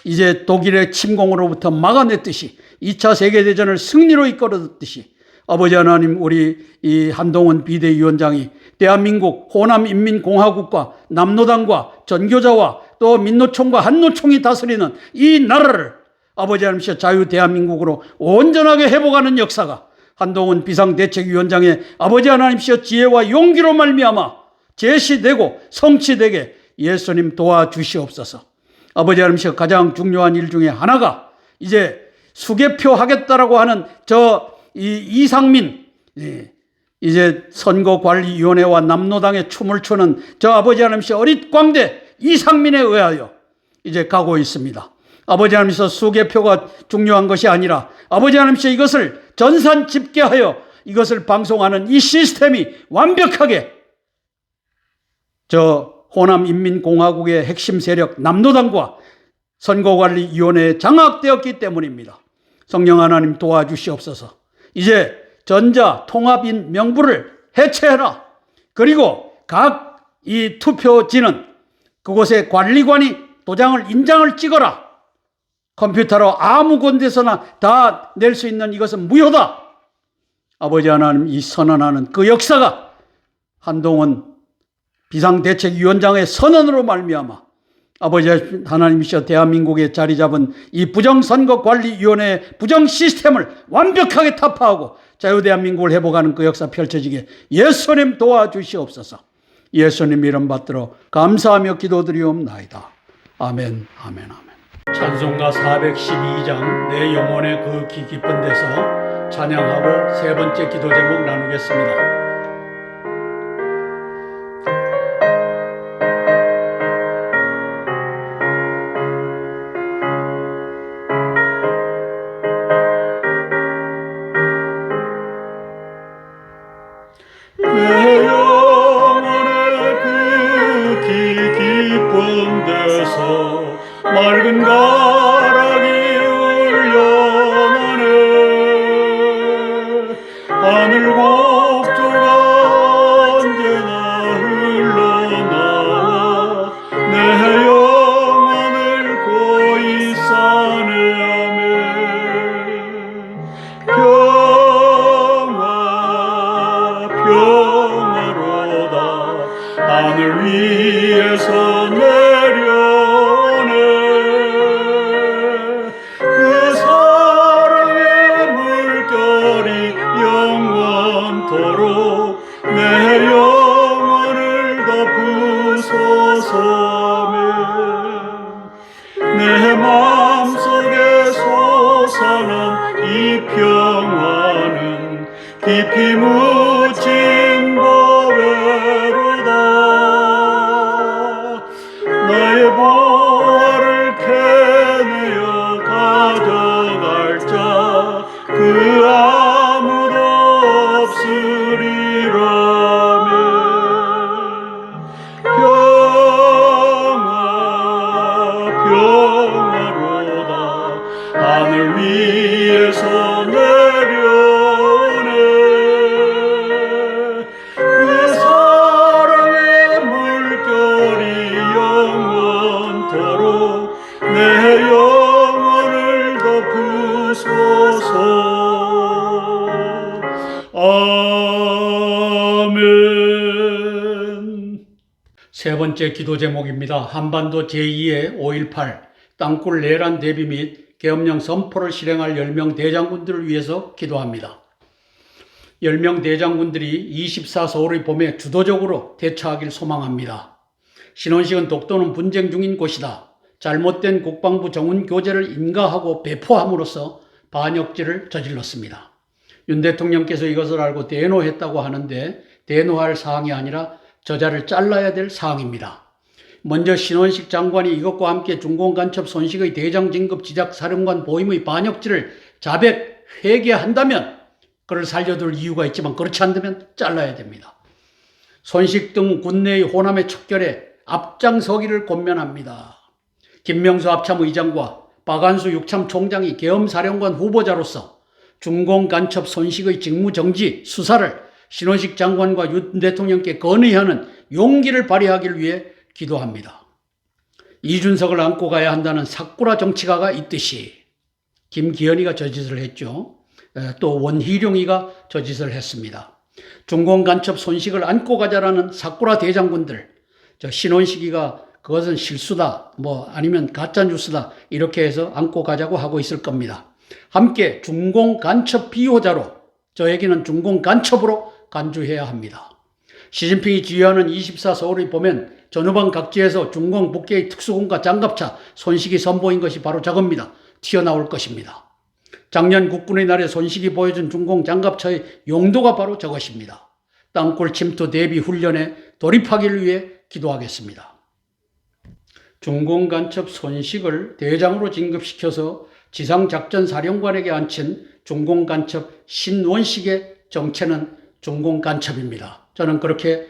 이제 독일의 침공으로부터 막아냈듯이 2차 세계대전을 승리로 이끌어냈듯이 아버지 하나님 우리 이 한동훈 비대위원장이 대한민국 호남인민공화국과 남노당과 전교자와 또 민노총과 한노총이 다스리는 이 나라를 아버지 하나님께서 자유 대한민국으로 온전하게 회복하는 역사가 한동훈 비상대책위원장의 아버지 하나님께서 지혜와 용기로 말미암아 제시되고 성취되게 예수님 도와주시옵소서. 아버지 하나님께서 가장 중요한 일 중에 하나가 이제 수개표 하겠다라고 하는 이상민 이제 선거관리위원회와 남노당의 춤을 추는 아버지 하나님께서 어릿광대 이상민에 의하여 이제 가고 있습니다. 아버지 하나님께서 수개표가 중요한 것이 아니라 아버지 하나님께서 이것을 전산 집계하여 이것을 방송하는 이 시스템이 완벽하게 호남인민공화국의 핵심 세력 남노당과 선거관리위원회에 장악되었기 때문입니다. 성령 하나님 도와주시옵소서. 이제 전자통합인 명부를 해체해라. 그리고 각 이 투표지는 그곳에 관리관이 도장을 인장을 찍어라. 컴퓨터로 아무 곳에서나 다 낼 수 있는 이것은 무효다. 아버지 하나님 이 선언하는 그 역사가 한동훈 비상대책위원장의 선언으로 말미암아 아버지 하나님이시여 대한민국에 자리 잡은 이 부정선거관리위원회의 부정시스템을 완벽하게 타파하고 자유대한민국을 회복하는 그 역사 펼쳐지게 예수님 도와주시옵소서. 예수님 이름 받들어 감사하며 기도드리옵나이다. 아멘, 아멘, 아멘. 찬송가 412장 내 영혼의 그 깊은 데서 찬양하고 세 번째 기도 제목 나누겠습니다. 내 영혼의 그 깊은 데서 맑은 가락이 울려나네. 하늘 곡조가 언제나 흘러나와 내 영혼을 고이 싸매하며 평화로다 하늘 위에서 내려오네. 그 사랑의 물결이 영원토록 내 영혼을 덮으소서며 내 마음속에 솟아난 이 평화는 깊이 묻힌 보배로다. 번째 기도 제목입니다. 한반도 제2의 5.18 땅굴 내란 대비 및 계엄령 선포를 실행할 10명 대장군들을 위해서 기도합니다. 10명 대장군들이 24 서울의 봄에 주도적으로 대처하길 소망합니다. 신원식은 독도는 분쟁 중인 곳이다. 잘못된 국방부 정훈 교재를 인가하고 배포함으로써 반역죄를 저질렀습니다. 윤 대통령께서 이것을 알고 대노했다고 하는데 대노할 사항이 아니라 저자를 잘라야 될 사항입니다. 먼저 신원식 장관이 이것과 함께 중공간첩 손식의 대장 진급 지작 사령관 보임의 반역죄를 자백 회개한다면 그를 살려둘 이유가 있지만 그렇지 않다면 잘라야 됩니다. 손식 등 군내의 호남의 척결에 앞장서기를 권면합니다. 김명수 합참의장과 박안수 육참 총장이 계엄사령관 후보자로서 중공간첩 손식의 직무정지 수사를 신원식 장관과 윤 대통령께 건의하는 용기를 발휘하기를 위해 기도합니다. 이준석을 안고 가야 한다는 사꾸라 정치가가 있듯이 김기현이가 저 짓을 했죠. 또 원희룡이가 저 짓을 했습니다. 중공간첩 손식을 안고 가자라는 사꾸라 대장군들, 신원식이가 그것은 실수다, 아니면 가짜뉴스다 이렇게 해서 안고 가자고 하고 있을 겁니다. 함께 중공간첩 비호자로 저에게는 중공간첩으로 간주해야 합니다. 시진핑이 지휘하는 24 서울을 보면 전후방 각지에서 중공 북계의 특수군과 장갑차 손식이 선보인 것이 바로 저겁니다. 튀어나올 것입니다. 작년 국군의 날에 손식이 보여준 중공 장갑차의 용도가 바로 저것입니다. 땅굴 침투 대비 훈련에 돌입하기를 위해 기도하겠습니다. 중공간첩 손식을 대장으로 진급시켜서 지상작전사령관에게 앉힌 중공간첩 신원식의 정체는 중공간첩입니다. 저는 그렇게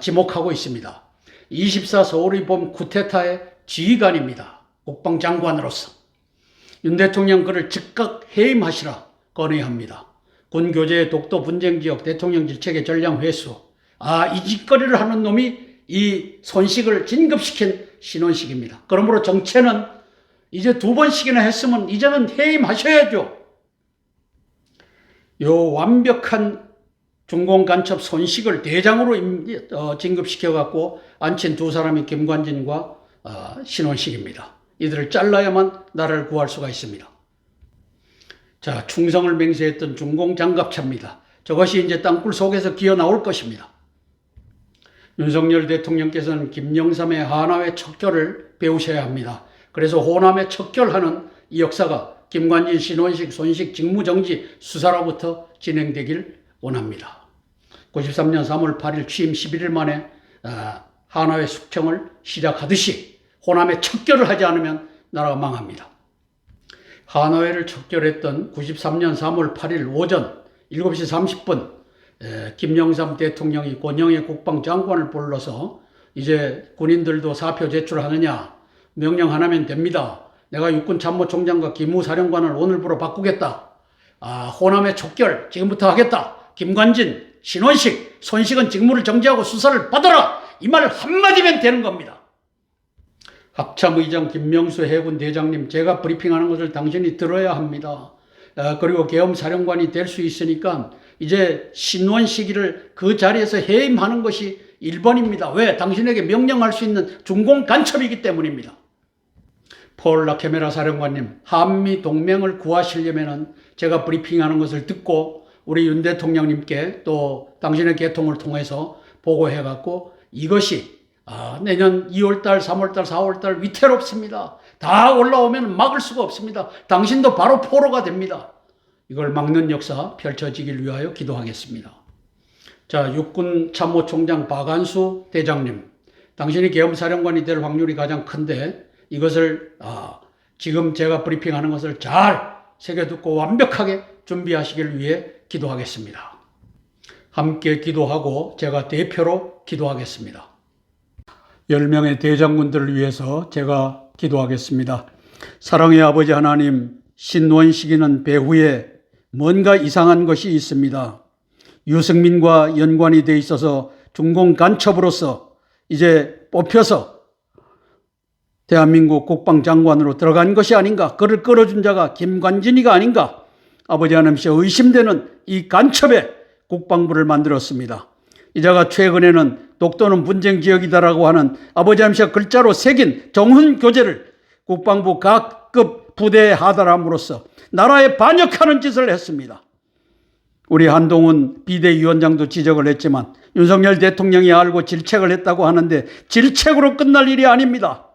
지목하고 있습니다. 24 서울의 봄 쿠데타의 지휘관입니다. 국방장관으로서. 윤 대통령 그를 즉각 해임하시라 건의합니다. 군교재의 독도 분쟁지역 대통령 질책의 전량 회수. 이 짓거리를 하는 놈이 이 손식을 진급시킨 신원식입니다. 그러므로 정체는 이제 2번씩이나 했으면 이제는 해임하셔야죠. 요 완벽한 중공간첩 손식을 대장으로 진급시켜갖고 앉힌 두 사람이 김관진과 신원식입니다. 이들을 잘라야만 나라를 구할 수가 있습니다. 자, 충성을 맹세했던 중공장갑차입니다. 저것이 이제 땅굴 속에서 기어 나올 것입니다. 윤석열 대통령께서는 김영삼의 하나회 척결을 배우셔야 합니다. 그래서 호남의 척결하는 이 역사가 김관진, 신원식, 손식 직무정지 수사로부터 진행되길 원합니다. 93년 3월 8일 취임 11일 만에 하나회 숙청을 시작하듯이 호남의 척결을 하지 않으면 나라가 망합니다. 하나회를 척결했던 93년 3월 8일 오전 7시 30분 김영삼 대통령이 권영의 국방장관을 불러서 이제 군인들도 사표 제출하느냐 명령 하나면 됩니다. 내가 육군참모총장과 기무사령관을 오늘부로 바꾸겠다. 호남의 척결 지금부터 하겠다. 김관진, 신원식, 손식은 직무를 정지하고 수사를 받아라. 이 말 한마디면 되는 겁니다. 합참의장 김명수 해군 대장님, 제가 브리핑하는 것을 당신이 들어야 합니다. 그리고 계엄사령관이 될 수 있으니까 이제 신원식이를 그 자리에서 해임하는 것이 1번입니다. 왜? 당신에게 명령할 수 있는 중공간첩이기 때문입니다. 폴 라케메라 사령관님, 한미 동맹을 구하시려면 제가 브리핑하는 것을 듣고 우리 윤 대통령님께 또 당신의 계통을 통해서 보고해갖고 이것이 내년 2월달, 3월달, 4월달 위태롭습니다. 다 올라오면 막을 수가 없습니다. 당신도 바로 포로가 됩니다. 이걸 막는 역사 펼쳐지길 위하여 기도하겠습니다. 자, 육군 참모총장 박안수 대장님, 당신이 계엄사령관이 될 확률이 가장 큰데 이것을 지금 제가 브리핑하는 것을 잘 새겨듣고 완벽하게 준비하시길 위해 기도하겠습니다. 함께 기도하고 제가 대표로 기도하겠습니다. 10명의 대장군들을 위해서 제가 기도하겠습니다. 사랑의 아버지 하나님, 신원식이는 배후에 뭔가 이상한 것이 있습니다. 유승민과 연관이 돼 있어서 중공간첩으로서 이제 뽑혀서 대한민국 국방장관으로 들어간 것이 아닌가, 그를 끌어준 자가 김관진이가 아닌가, 아버지 하나님께 의심되는 이 간첩에 국방부를 만들었습니다. 이 자가 최근에는 독도는 분쟁 지역이다라고 하는 아버지 하나님께서 글자로 새긴 정훈 교재를 국방부 각급 부대에 하달함으로써 나라에 반역하는 짓을 했습니다. 우리 한동훈 비대위원장도 지적을 했지만 윤석열 대통령이 알고 질책을 했다고 하는데 질책으로 끝날 일이 아닙니다.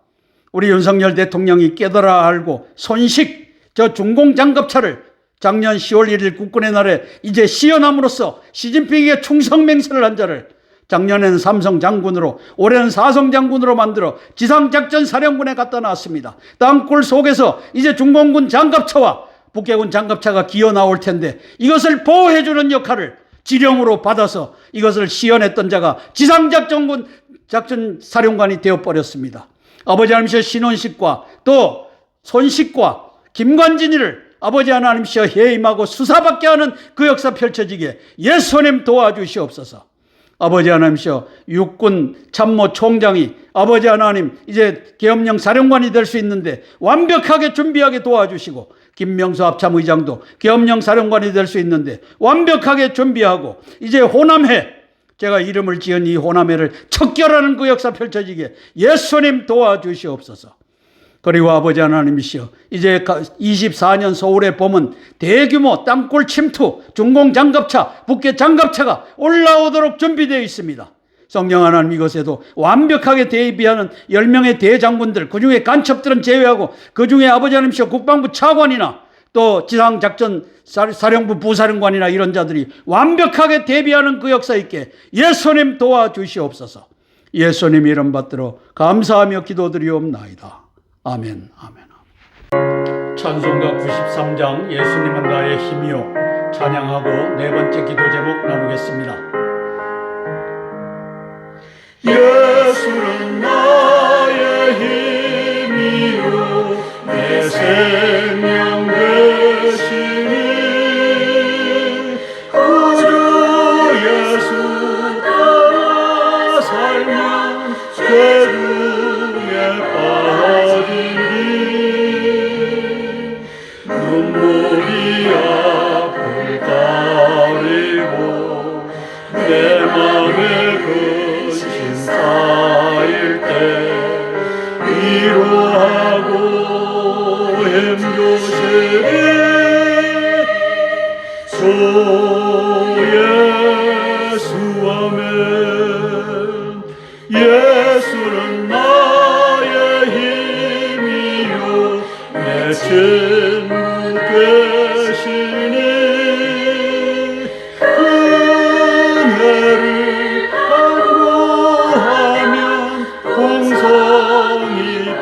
우리 윤석열 대통령이 깨달아 알고 손식 저 중공장갑차를 작년 10월 1일 국군의 날에 이제 시연함으로써 시진핑에게 충성맹세를 한 자를 작년에는 삼성 장군으로 올해는 사성 장군으로 만들어 지상작전 사령부에 갖다 놨습니다. 땅굴 속에서 이제 중공군 장갑차와 북해군 장갑차가 기어 나올 텐데 이것을 보호해주는 역할을 지령으로 받아서 이것을 시연했던 자가 지상작전군 작전사령관이 되어버렸습니다. 아버지 하나님께서 신원식과 또 손식과 김관진이를 아버지 하나님께서 해임하고 수사받게 하는 그 역사 펼쳐지게 예수님 도와주시옵소서. 아버지 하나님께서 육군 참모총장이 아버지 하나님 이제 계엄령 사령관이 될 수 있는데 완벽하게 준비하게 도와주시고 김명수 합참의장도 계엄령 사령관이 될 수 있는데 완벽하게 준비하고 이제 호남해 제가 이름을 지은 이 호남해를 척결하는 그 역사 펼쳐지게 예수님 도와주시옵소서. 그리고 아버지 하나님이시여 이제 24년 서울의 봄은 대규모 땅굴 침투 중공 장갑차 북해 장갑차가 올라오도록 준비되어 있습니다. 성령 하나님 이것에도 완벽하게 대비하는 10명의 대장군들 그중에 간첩들은 제외하고 그중에 아버지 하나님이시여 국방부 차관이나 또 지상작전 사령부 부사령관이나 이런 자들이 완벽하게 대비하는 그 역사 있게 예수님 도와주시옵소서. 예수님 이름 받들어 감사하며 기도드리옵나이다. 아멘. 아멘. 찬송가 93장 예수님은 나의 힘이요 찬양하고 네 번째 기도 제목 나누겠습니다. 예수는 나의 힘이요 내 생명 되시니 구주 예수 따라 살면 죄중에 빠지리 눈물이 앞을 가리고 내 맘에 근심 쌓일 때 위로하고 힘주시리 주 예수 아멘. 예수는 나의 힘이요 내 친구 되시니 은혜를 간구하면 공성이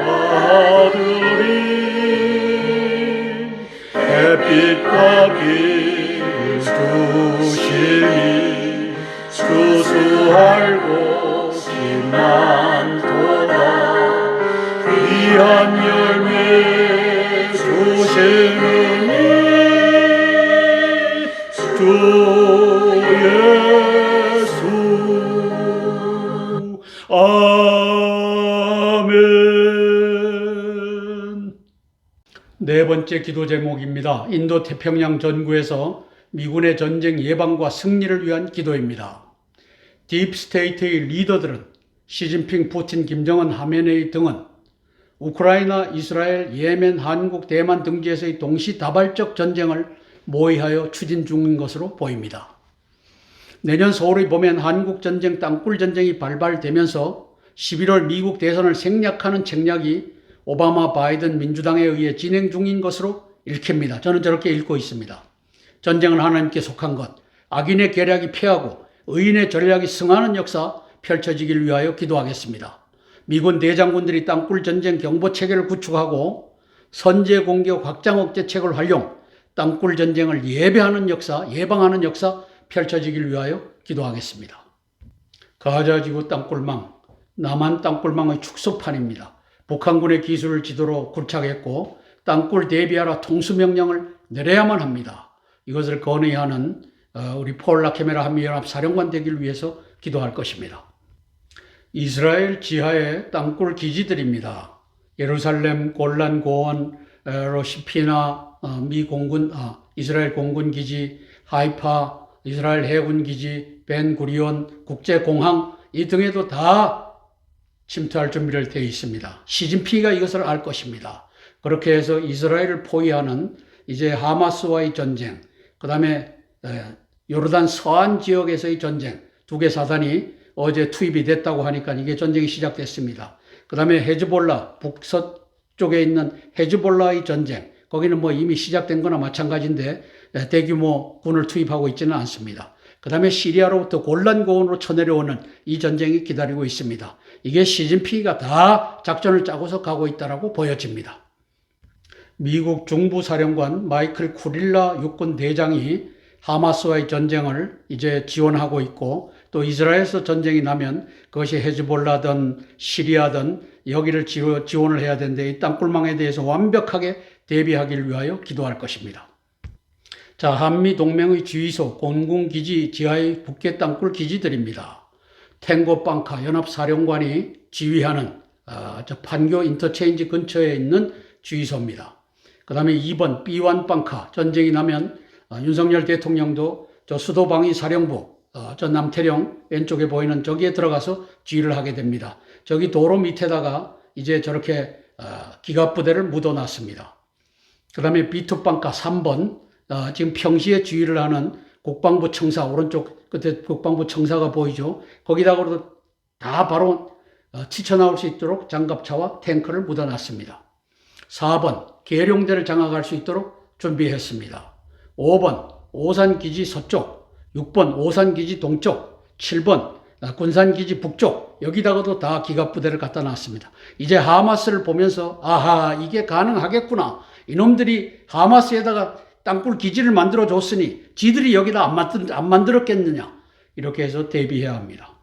받으리 햇빛과 빛 주시니 주수할 곳이 많도다 귀한 열매 주시느니 주 예수 아멘. 네 번째 기도 제목입니다. 인도 태평양 전구에서 미군의 전쟁 예방과 승리를 위한 기도입니다. 딥스테이트의 리더들은 시진핑, 푸틴, 김정은, 하메네이 등은 우크라이나, 이스라엘, 예멘, 한국, 대만 등지에서의 동시다발적 전쟁을 모의하여 추진 중인 것으로 보입니다. 내년 서울의 봄엔 한국전쟁, 땅굴전쟁이 발발되면서 11월 미국 대선을 생략하는 책략이 오바마, 바이든 민주당에 의해 진행 중인 것으로 읽힙니다. 저는 저렇게 읽고 있습니다. 전쟁은 하나님께 속한 것, 악인의 계략이 패하고 의인의 전략이 승하는 역사 펼쳐지길 위하여 기도하겠습니다. 미군 대장군들이 땅굴 전쟁 경보 체계를 구축하고 선제 공격 확장 억제책을 활용 땅굴 전쟁을 예방하는 역사 펼쳐지길 위하여 기도하겠습니다. 가자지구 땅굴망, 남한 땅굴망의 축소판입니다. 북한군의 기술을 지도로 굴착했고 땅굴 대비하라 통수명령을 내려야만 합니다. 이것을 건의하는 우리 폴 라케메라 한미연합 사령관 되길 위해서 기도할 것입니다. 이스라엘 지하의 땅굴 기지들입니다. 예루살렘, 골란 고원, 로시피나 미 공군, 이스라엘 공군 기지, 하이파, 이스라엘 해군 기지, 벤 구리온 국제공항 이 등에도 다 침투할 준비를 되어 있습니다. 시진핑이가 이것을 알 것입니다. 그렇게 해서 이스라엘을 포위하는 이제 하마스와의 전쟁, 그 다음에 요르단 서안 지역에서의 전쟁, 두 개 사단이 어제 투입이 됐다고 하니까 이게 전쟁이 시작됐습니다. 그 다음에 헤즈볼라, 북서쪽에 있는 헤즈볼라의 전쟁, 거기는 뭐 이미 시작된 거나 마찬가지인데 대규모 군을 투입하고 있지는 않습니다. 그 다음에 시리아로부터 골란고원으로 쳐내려오는 이 전쟁이 기다리고 있습니다. 이게 시진핑이가 다 작전을 짜고서 가고 있다고 보여집니다. 미국 중부사령관 마이클 쿠릴라 육군 대장이 하마스와의 전쟁을 이제 지원하고 있고, 또 이스라엘에서 전쟁이 나면 그것이 헤즈볼라든 시리아든 여기를 지원을 해야 되는데 이 땅굴망에 대해서 완벽하게 대비하기를 위하여 기도할 것입니다. 자, 한미동맹의 지휘소, 공군기지 지하의 북계 땅굴 기지들입니다. 탱고방카 연합사령관이 지휘하는 판교 인터체인지 근처에 있는 지휘소입니다. 그 다음에 2번 B1방카, 전쟁이 나면 윤석열 대통령도 저 수도방위 사령부, 저 남태령 왼쪽에 보이는 저기에 들어가서 지휘를 하게 됩니다. 저기 도로 밑에다가 이제 저렇게 기갑부대를 묻어놨습니다. 그 다음에 B2방카 3번, 지금 평시에 지휘를 하는 국방부 청사, 오른쪽 끝에 국방부 청사가 보이죠. 거기다가도 다 바로 치쳐나올 수 있도록 장갑차와 탱크를 묻어놨습니다. 4번, 계룡대를 장악할 수 있도록 준비했습니다. 5번, 오산기지 서쪽, 6번, 오산기지 동쪽, 7번, 군산기지 북쪽, 여기다가도 다 기갑부대를 갖다 놨습니다. 이제 하마스를 보면서 아하, 이게 가능하겠구나. 이놈들이 하마스에다가 땅굴 기지를 만들어 줬으니 지들이 여기다 안 만들었겠느냐. 이렇게 해서 대비해야 합니다.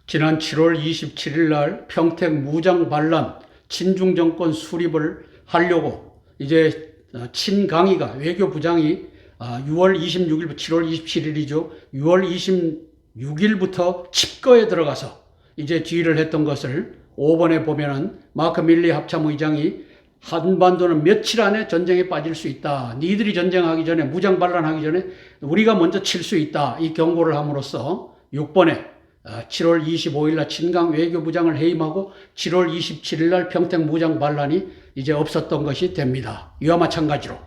지난 7월 27일 날 평택 무장반란 친중정권 수립을 하려고 이제 친강희가 외교부장이 6월 26일부터 7월 27일이죠. 6월 26일부터 칩거에 들어가서 이제 지휘를 했던 것을 5번에 보면은 마크 밀리 합참의장이 한반도는 며칠 안에 전쟁에 빠질 수 있다. 니들이 전쟁하기 전에, 무장반란하기 전에 우리가 먼저 칠 수 있다. 이 경고를 함으로써 6번에 7월 25일 날 친강 외교부장을 해임하고 7월 27일 날 평택 무장반란이 이제 없었던 것이 됩니다. 이와 마찬가지로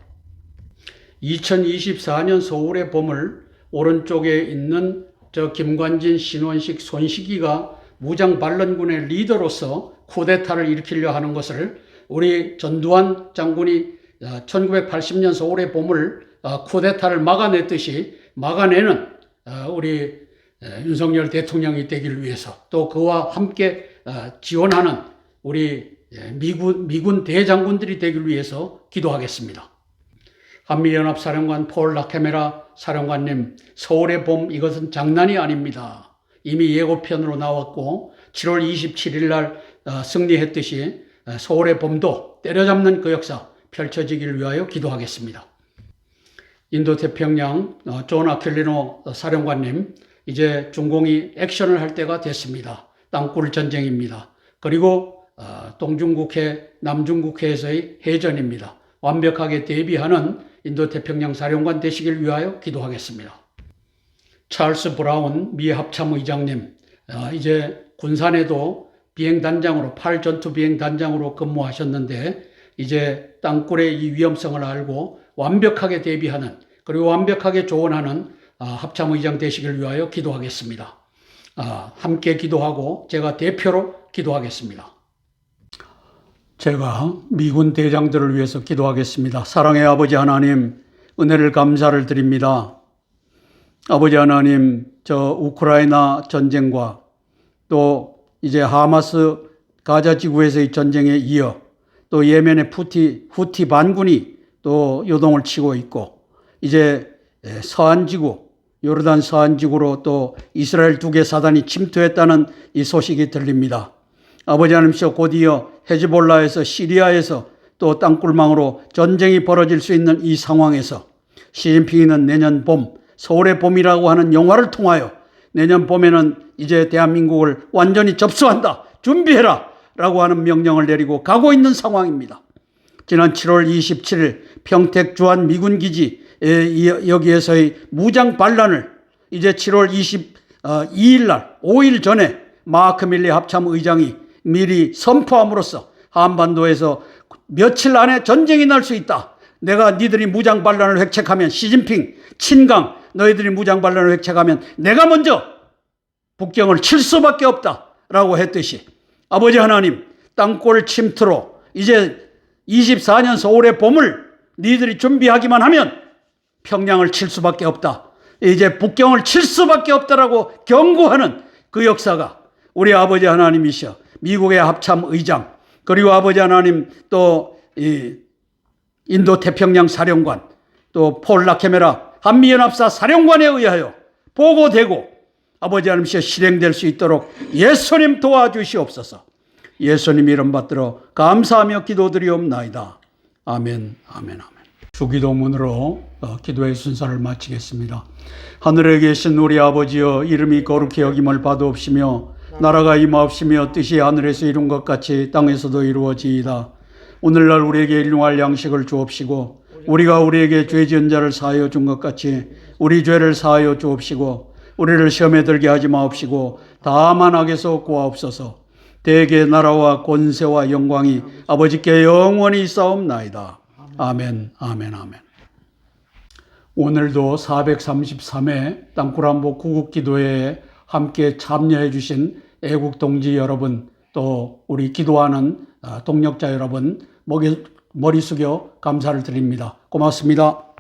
2024년 서울의 봄을 오른쪽에 있는 저 김관진, 신원식, 손식이가 무장반란군의 리더로서 쿠데타를 일으키려 하는 것을 우리 전두환 장군이 1980년 서울의 봄을 쿠데타를 막아냈듯이 막아내는 우리 윤석열 대통령이 되기를 위해서, 또 그와 함께 지원하는 우리 미군 대장군들이 되기를 위해서 기도하겠습니다. 한미연합사령관 폴 라케메라 사령관님, 서울의 봄 이것은 장난이 아닙니다. 이미 예고편으로 나왔고 7월 27일 날 승리했듯이 서울의 봄도 때려잡는 그 역사 펼쳐지기를 위하여 기도하겠습니다. 인도태평양 존 아킬리노 사령관님, 이제 중공이 액션을 할 때가 됐습니다. 땅굴 전쟁입니다. 그리고 동중국해, 남중국해에서의 해전입니다. 완벽하게 대비하는 인도태평양 사령관 되시길 위하여 기도하겠습니다. 찰스 브라운 미 합참의장님, 이제 군산에도 비행단장으로 8전투 비행단장으로 근무하셨는데 이제 땅굴의 이 위험성을 알고 완벽하게 대비하는, 그리고 완벽하게 조언하는 합참의장 되시길 위하여 기도하겠습니다. 함께 기도하고 제가 대표로 기도하겠습니다. 제가 미군 대장들을 위해서 기도하겠습니다. 사랑의 아버지 하나님, 은혜를 감사를 드립니다. 아버지 하나님, 저 우크라이나 전쟁과 또 이제 하마스 가자 지구에서의 전쟁에 이어 또 예멘의 후티 반군이 또 요동을 치고 있고, 이제 서안지구, 요르단 서안지구로 또 이스라엘 두 개 사단이 침투했다는 이 소식이 들립니다. 아버지 하나님께서 곧이어 헤즈볼라에서 시리아에서 또 땅굴망으로 전쟁이 벌어질 수 있는 이 상황에서 시진핑이는 내년 봄, 서울의 봄이라고 하는 영화를 통하여 내년 봄에는 이제 대한민국을 완전히 접수한다, 준비해라 라고 하는 명령을 내리고 가고 있는 상황입니다. 지난 7월 27일 평택 주한 미군기지 여기에서의 무장 반란을 이제 7월 2일 날 5일 전에 마크 밀리 합참 의장이 미리 선포함으로써 한반도에서 며칠 안에 전쟁이 날 수 있다. 내가 니들이 무장 반란을 획책하면 시진핑, 친강 너희들이 무장 반란을 획책하면 내가 먼저 북경을 칠 수밖에 없다라고 했듯이 아버지 하나님 땅굴 침투로 이제 24년 서울의 봄을 니들이 준비하기만 하면 평양을 칠 수밖에 없다. 이제 북경을 칠 수밖에 없다라고 경고하는 그 역사가 우리 아버지 하나님이셔. 미국의 합참 의장 그리고 아버지 하나님 또 인도 태평양 사령관 또 폴 라케메라 한미연합사 사령관에 의하여 보고되고 아버지 하나님이셔 실행될 수 있도록 예수님 도와주시옵소서. 예수님 이름 받들어 감사하며 기도드리옵나이다. 아멘, 아멘, 아멘. 주기도문으로 기도의 순서를 마치겠습니다. 하늘에 계신 우리 아버지여 이름이 거룩히 여김을 받으옵시며 나라가 임하옵시며 뜻이 하늘에서 이룬 것 같이 땅에서도 이루어지이다. 오늘날 우리에게 일용할 양식을 주옵시고 우리가 우리에게 죄 지은 자를 사하여 준 것 같이 우리 죄를 사하여 주옵시고 우리를 시험에 들게 하지 마옵시고 다만 악에서 구하옵소서. 대개 나라와 권세와 영광이 아버지께 영원히 있사옵나이다. 아멘, 아멘, 아멘. 오늘도 433회 땅굴한복 구국기도회에 함께 참여해 주신 애국동지 여러분 또 우리 기도하는 동력자 여러분 머리 숙여 감사를 드립니다. 고맙습니다.